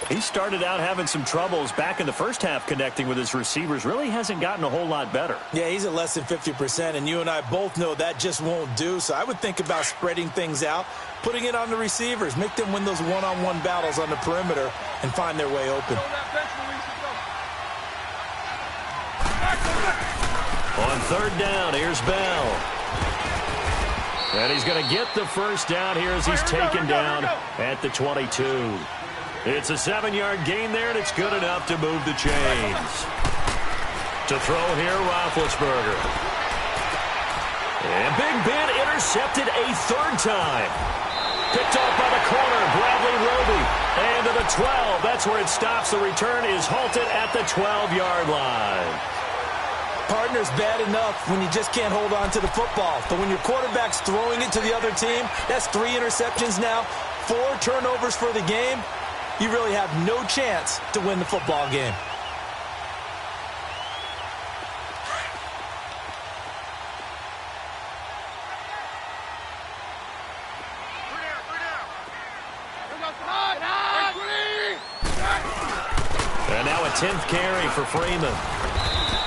He started out having some troubles back in the first half connecting with his receivers. Really hasn't gotten a whole lot better. Yeah, he's at less than 50%, and you and I both know that just won't do. So I would think about spreading things out, putting it on the receivers, make them win those one-on-one battles on the perimeter, and find their way open. On 3rd down, here's Bell. And he's going to get the first down here as he's taken down at the 22. It's a 7-yard gain there, and it's good enough to move the chains. To throw here, Roethlisberger. And Big Ben intercepted a 3rd time. Picked off by the corner, Bradley Roby. And to the 12, that's where it stops. The return is halted at the 12-yard line. Partner's bad enough when you just can't hold on to the football. But when your quarterback's throwing it to the other team, that's 3 interceptions now, 4 turnovers for the game. You really have no chance to win the football game. And now a 10th carry for Freeman.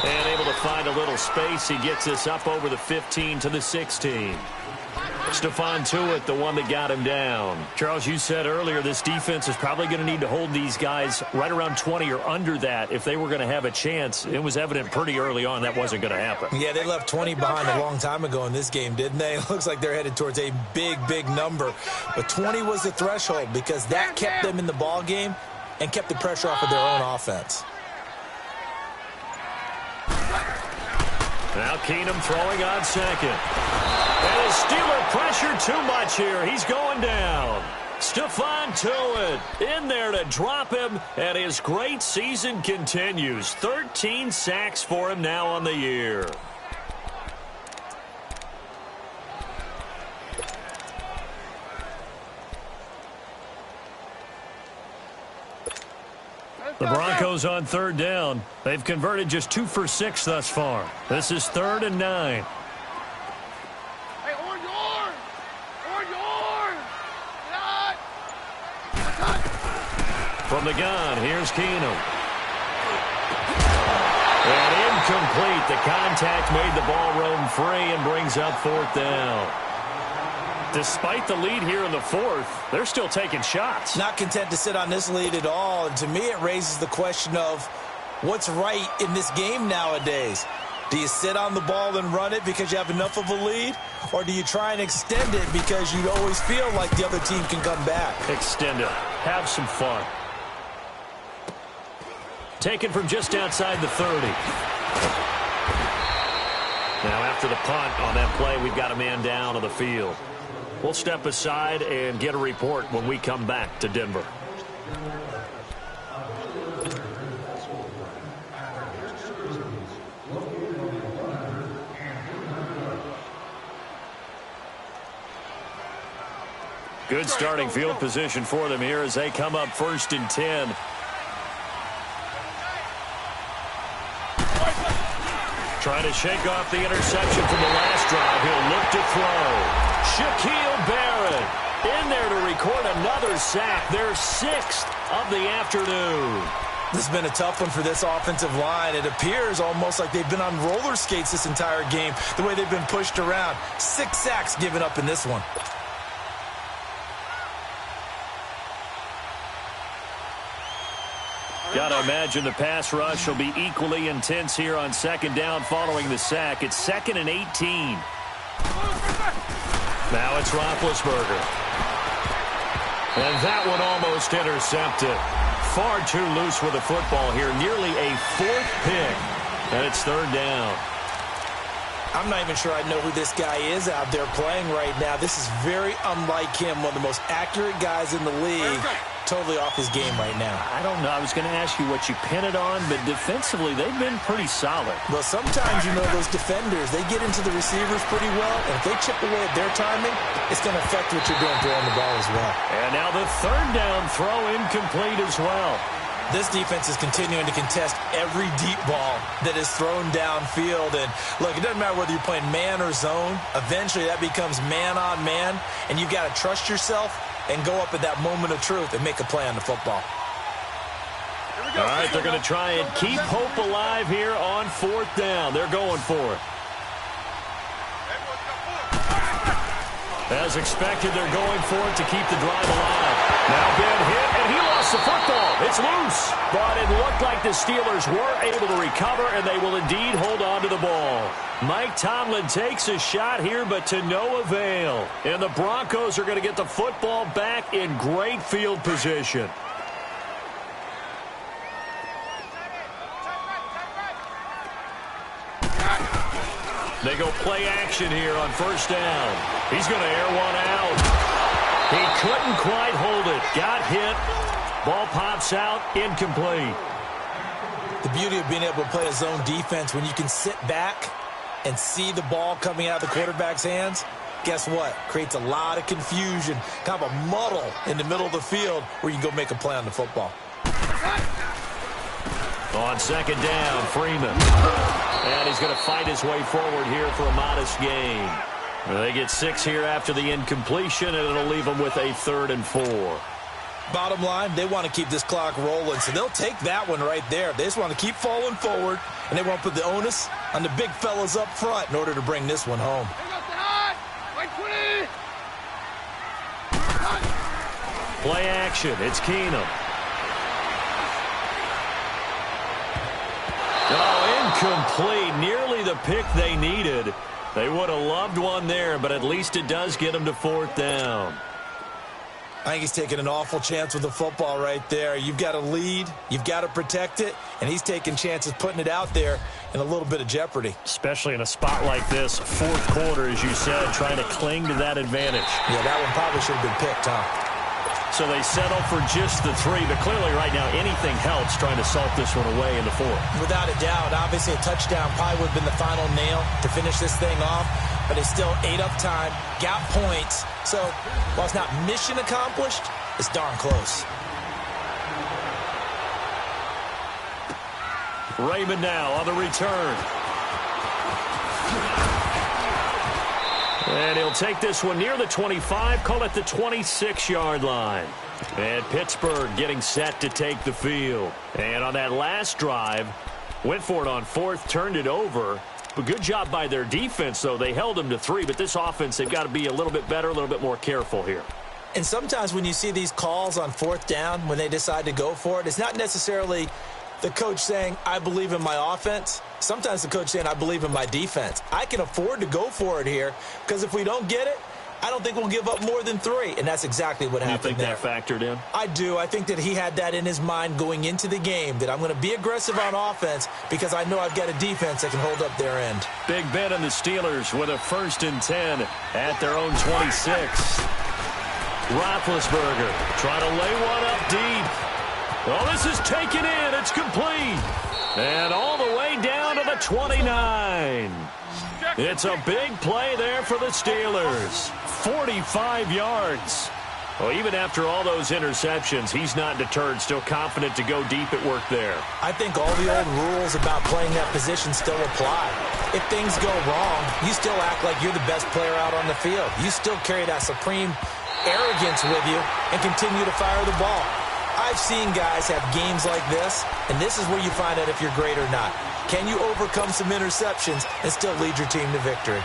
And able to find a little space. He gets this up over the 15 to the 16. Stephon Tuitt, the one that got him down. Charles, you said earlier this defense is probably going to need to hold these guys right around 20 or under that if they were going to have a chance. It was evident pretty early on that wasn't going to happen. Yeah, they left 20 behind a long time ago in this game, didn't they? It looks like they're headed towards a big, big number. But 20 was the threshold because that kept them in the ball game and kept the pressure off of their own offense. Now Keenum throwing on 2nd. And his Steeler pressure too much here. He's going down. Stephon Tuitt in there to drop him, and his great season continues. 13 sacks for him now on the year. The Broncos on 3rd down. They've converted just 2 for 6 thus far. This is 3rd and 9. Hey, on yours! On yours! From the gun, here's Keenum. And incomplete. The contact made the ball roam free and brings up 4th down. Despite the lead here in the fourth, they're still taking shots. Not content to sit on this lead at all. And to me, it raises the question of what's right in this game nowadays. Do you sit on the ball and run it because you have enough of a lead? Or do you try and extend it because you always feel like the other team can come back? Extend it. Have some fun. Taken from just outside the 30. Now after the punt on that play, we've got a man down on the field. We'll step aside and get a report when we come back to Denver. Good starting field position for them here as they come up 1st and 10. Trying to shake off the interception from the last drive. He'll look to throw. Shaquille Barrett in there to record another sack. Their 6th of the afternoon. This has been a tough one for this offensive line. It appears almost like they've been on roller skates this entire game, the way they've been pushed around. 6 sacks given up in this one. Got to imagine the pass rush will be equally intense here on 2nd down following the sack. It's 2nd and 18. Now it's Roethlisberger. And that one almost intercepted. Far too loose with the football here. Nearly a 4th pick. And it's 3rd down. I'm not even sure I know who this guy is out there playing right now. This is very unlike him, one of the most accurate guys in the league. Totally off his game right now. I don't know. I was going to ask you what you pin it on, but defensively, they've been pretty solid. Well, sometimes, you know, those defenders, they get into the receivers pretty well, and if they chip away at their timing, it's going to affect what you're doing throwing the ball as well. And now the 3rd down throw incomplete as well. This defense is continuing to contest every deep ball that is thrown downfield. And, look, it doesn't matter whether you're playing man or zone. Eventually, that becomes man on man, and you've got to trust yourself and go up at that moment of truth and make a play on the football. All right, they're going to try and keep hope alive here on 4th down. They're going for it. As expected, they're going for it to keep the drive alive. Now Ben hit, and he lost the football. It's loose. But it looked like the Steelers were able to recover, and they will indeed hold on to the ball. Mike Tomlin takes a shot here, but to no avail. And the Broncos are going to get the football back in great field position. They go play action here on 1st down. He's going to air one out. He couldn't quite hold it. Got hit. Ball pops out. Incomplete. The beauty of being able to play a zone defense when you can sit back and see the ball coming out of the quarterback's hands, guess what? Creates a lot of confusion, kind of a muddle in the middle of the field where you can go make a play on the football. On 2nd down, Freeman. And he's going to fight his way forward here for a modest gain. They get 6 here after the incompletion, and it'll leave them with a 3rd and 4. Bottom line, they want to keep this clock rolling, so they'll take that one right there. They just want to keep falling forward, and they want to put the onus on the big fellas up front in order to bring this one home. Play action. It's Keenum. Oh, incomplete. Nearly the pick they needed. They would have loved one there, but at least it does get them to 4th down. I think he's taking an awful chance with the football right there. You've got to lead, you've got to protect it, and he's taking chances putting it out there in a little bit of jeopardy. Especially in a spot like this, 4th quarter, as you said, trying to cling to that advantage. Yeah, that one probably should have been picked, huh? So they settle for just the 3, but clearly right now anything helps trying to salt this one away in the 4th. Without a doubt, obviously a touchdown probably would have been the final nail to finish this thing off, but they still ate up time, got points. So while it's not mission accomplished, it's darn close. Raymond now on the return. And he'll take this one near the 25, call it the 26-yard line. And Pittsburgh getting set to take the field. And on that last drive, went for it on 4th, turned it over, But good job by their defense, though. They held them to 3, but this offense, they've got to be a little bit better, a little bit more careful here. And sometimes when you see these calls on 4th down, when they decide to go for it, it's not necessarily the coach saying, I believe in my offense. Sometimes the coach saying, I believe in my defense. I can afford to go for it here because if we don't get it, I don't think we'll give up more than 3. And that's exactly what happened there. You think that factored in? I do. I think that he had that in his mind going into the game, that I'm going to be aggressive on offense because I know I've got a defense that can hold up their end. Big Ben and the Steelers with a 1st and 10 at their own 26. Roethlisberger trying to lay one up deep. Oh, this is taken in. It's complete. And all the way down to the 29. It's a big play there for the Steelers. 45 yards. Well, even after all those interceptions, he's not deterred, still confident to go deep at work there. I think all the old rules about playing that position still apply. If things go wrong, you still act like you're the best player out on the field. You still carry that supreme arrogance with you and continue to fire the ball. I've seen guys have games like this, and this is where you find out if you're great or not. Can you overcome some interceptions and still lead your team to victory?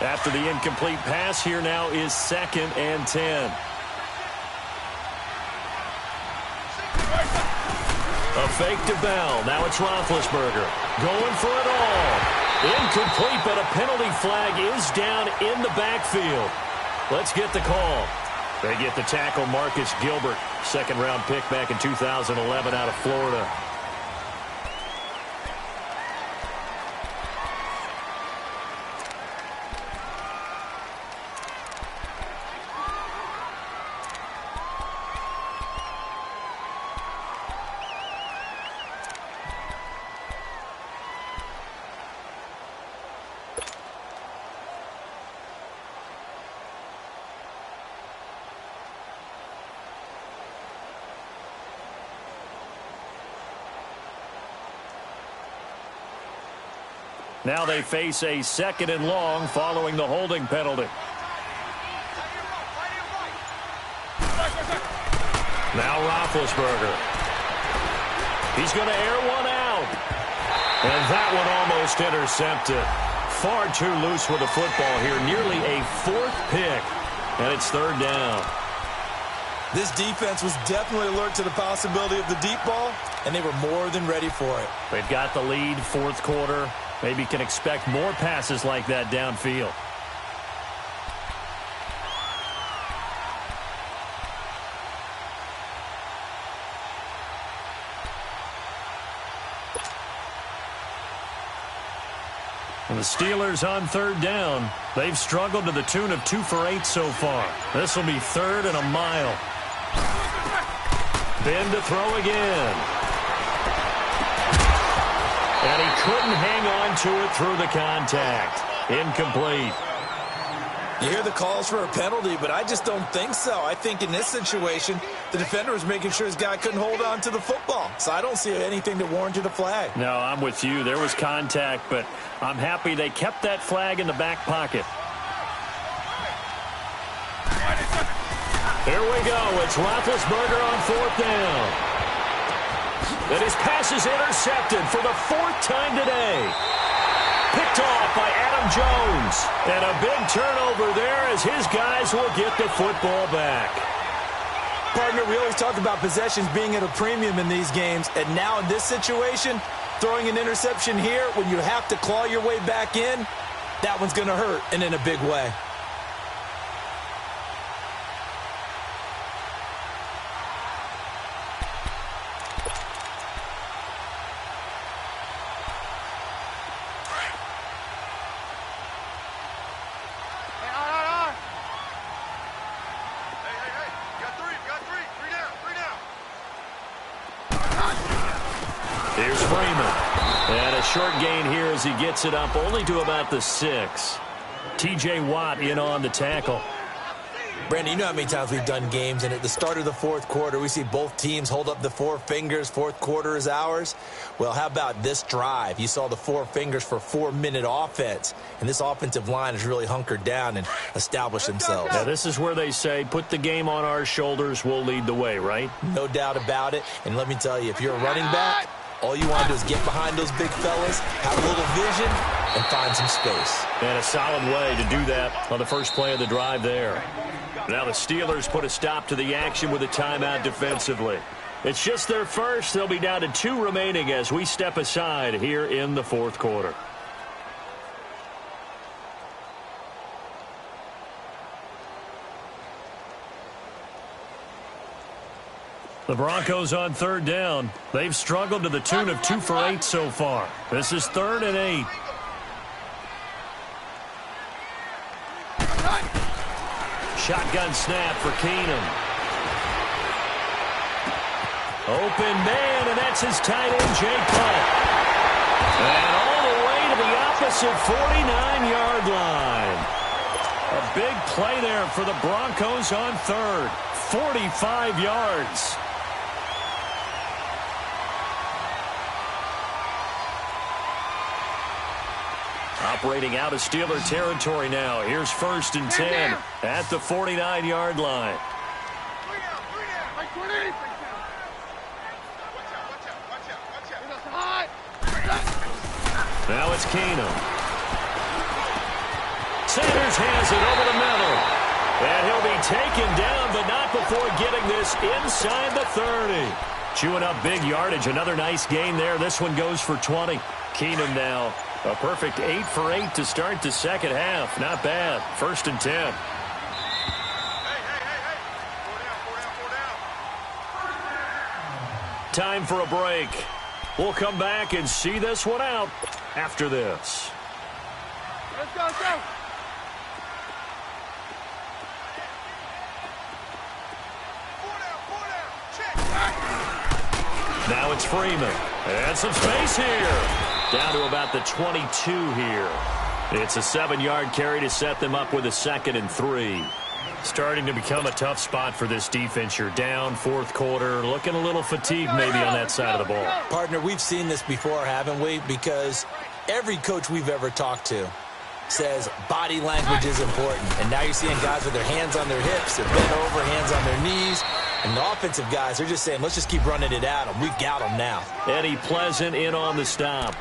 After the incomplete pass, here now is 2nd and 10. A fake to Bell. Now it's Roethlisberger going for it all. Incomplete, but a penalty flag is down in the backfield. Let's get the call. They get the tackle, Marcus Gilbert, 2nd-round pick back in 2011 out of Florida. Now they face a 2nd and long following the holding penalty. Now Roethlisberger. He's going to air one out. And that one almost intercepted. Far too loose with the football here. Nearly a 4th pick. And it's 3rd down. This defense was definitely alert to the possibility of the deep ball, and they were more than ready for it. They've got the lead, 4th quarter. Maybe can expect more passes like that downfield. And the Steelers on 3rd down. They've struggled to the tune of 2 for 8 so far. This will be 3rd and a mile. Ben to throw again. And he couldn't hang on to it through the contact. Incomplete. You hear the calls for a penalty, but I just don't think so. I think in this situation, the defender was making sure his guy couldn't hold on to the football. So I don't see anything that warranted a flag. No, I'm with you. There was contact, but I'm happy they kept that flag in the back pocket. Here we go. It's Roethlisberger on 4th down. And his pass is intercepted for the 4th time today. Picked off by Adam Jones. And a big turnover there as his guys will get the football back. Partner, we always talk about possessions being at a premium in these games. And now in this situation, throwing an interception here when you have to claw your way back in, that one's going to hurt, and in a big way. Short gain here as he gets it up only to about the 6. T.J. Watt in on the tackle. Brandon, you know how many times we've done games, and at the start of the fourth quarter, we see both teams hold up the four fingers, fourth quarter is ours. Well, how about this drive? You saw the four fingers for 4-minute offense, and this offensive line has really hunkered down and established themselves. Now, this is where they say, put the game on our shoulders, we'll lead the way, right? No doubt about it, and let me tell you, if you're a running back, all you want to do is get behind those big fellas, have a little vision, and find some space. And a solid way to do that on the first play of the drive there. Now the Steelers put a stop to the action with a timeout defensively. It's just their first. They'll be down to 2 remaining as we step aside here in the fourth quarter. The Broncos on third down. They've struggled to the tune of 2 for 8 so far. This is 3rd and 8. Shotgun snap for Keenum. Open man, and that's his tight end, Jake Putt. And all the way to the opposite 49-yard line. A big play there for the Broncos on third. 45 yards. Operating out of Steeler territory now. Here's 1st and 10 at the 49-yard line. Now it's Keenum. Sanders has it over the middle. And he'll be taken down, but not before getting this inside the 30. Chewing up big yardage. Another nice gain there. This one goes for 20. Keenum now. A perfect 8 for 8 to start the second half. Not bad. 1st and 10. Time for a break. We'll come back and see this one out after this. Let's go, let's go. Now it's Freeman. And some space here. Down to about the 22 here. It's a 7-yard carry to set them up with a 2nd and 3. Starting to become a tough spot for this defense. You're down, fourth quarter, looking a little fatigued maybe on that side of the ball. Partner, we've seen this before, haven't we? Because every coach we've ever talked to says body language is important. And now you're seeing guys with their hands on their hips, they're bent over, hands on their knees. And the offensive guys are just saying, let's just keep running it at them. We've got them now. Eddie Pleasant in on the stop.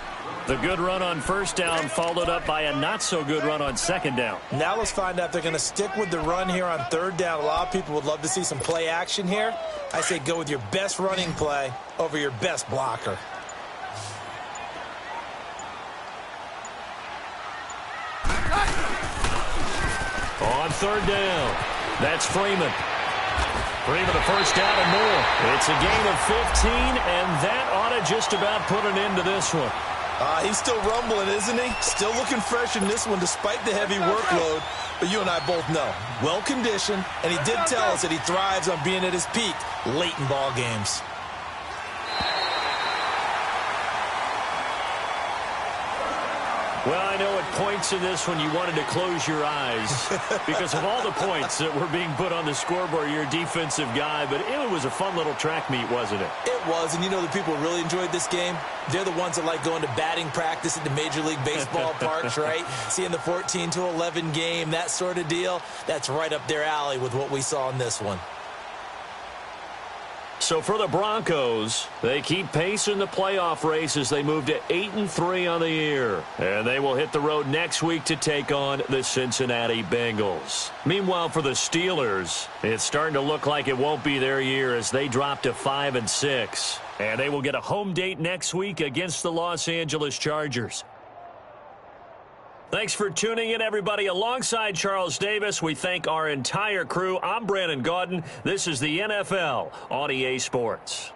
The good run on 1st down followed up by a not-so-good run on 2nd down. Now let's find out if they're going to stick with the run here on 3rd down. A lot of people would love to see some play action here. I say go with your best running play over your best blocker. On 3rd down, that's Freeman. Freeman the 1st down and more. It's a gain of 15, and that ought to just about put an end to this one. He's still rumbling, isn't he? Still looking fresh in this one despite the heavy workload. But you and I both know, well-conditioned, and he did tell us that he thrives on being at his peak late in ball games. Well, I know at points in this one you wanted to close your eyes because of all the points that were being put on the scoreboard. You're a defensive guy, but it was a fun little track meet, wasn't it? It was, and you know the people who really enjoyed this game? They're the ones that like going to batting practice at the Major League Baseball parks, right? Seeing the 14-11 game, that sort of deal. That's right up their alley with what we saw in this one. So for the Broncos, they keep pace in the playoff race as they move to 8-3 on the year. And they will hit the road next week to take on the Cincinnati Bengals. Meanwhile, for the Steelers, it's starting to look like it won't be their year as they drop to 5-6. And they will get a home date next week against the Los Angeles Chargers. Thanks for tuning in, everybody. Alongside Charles Davis, we thank our entire crew. I'm Brandon Gaudin. This is the NFL on EA Sports.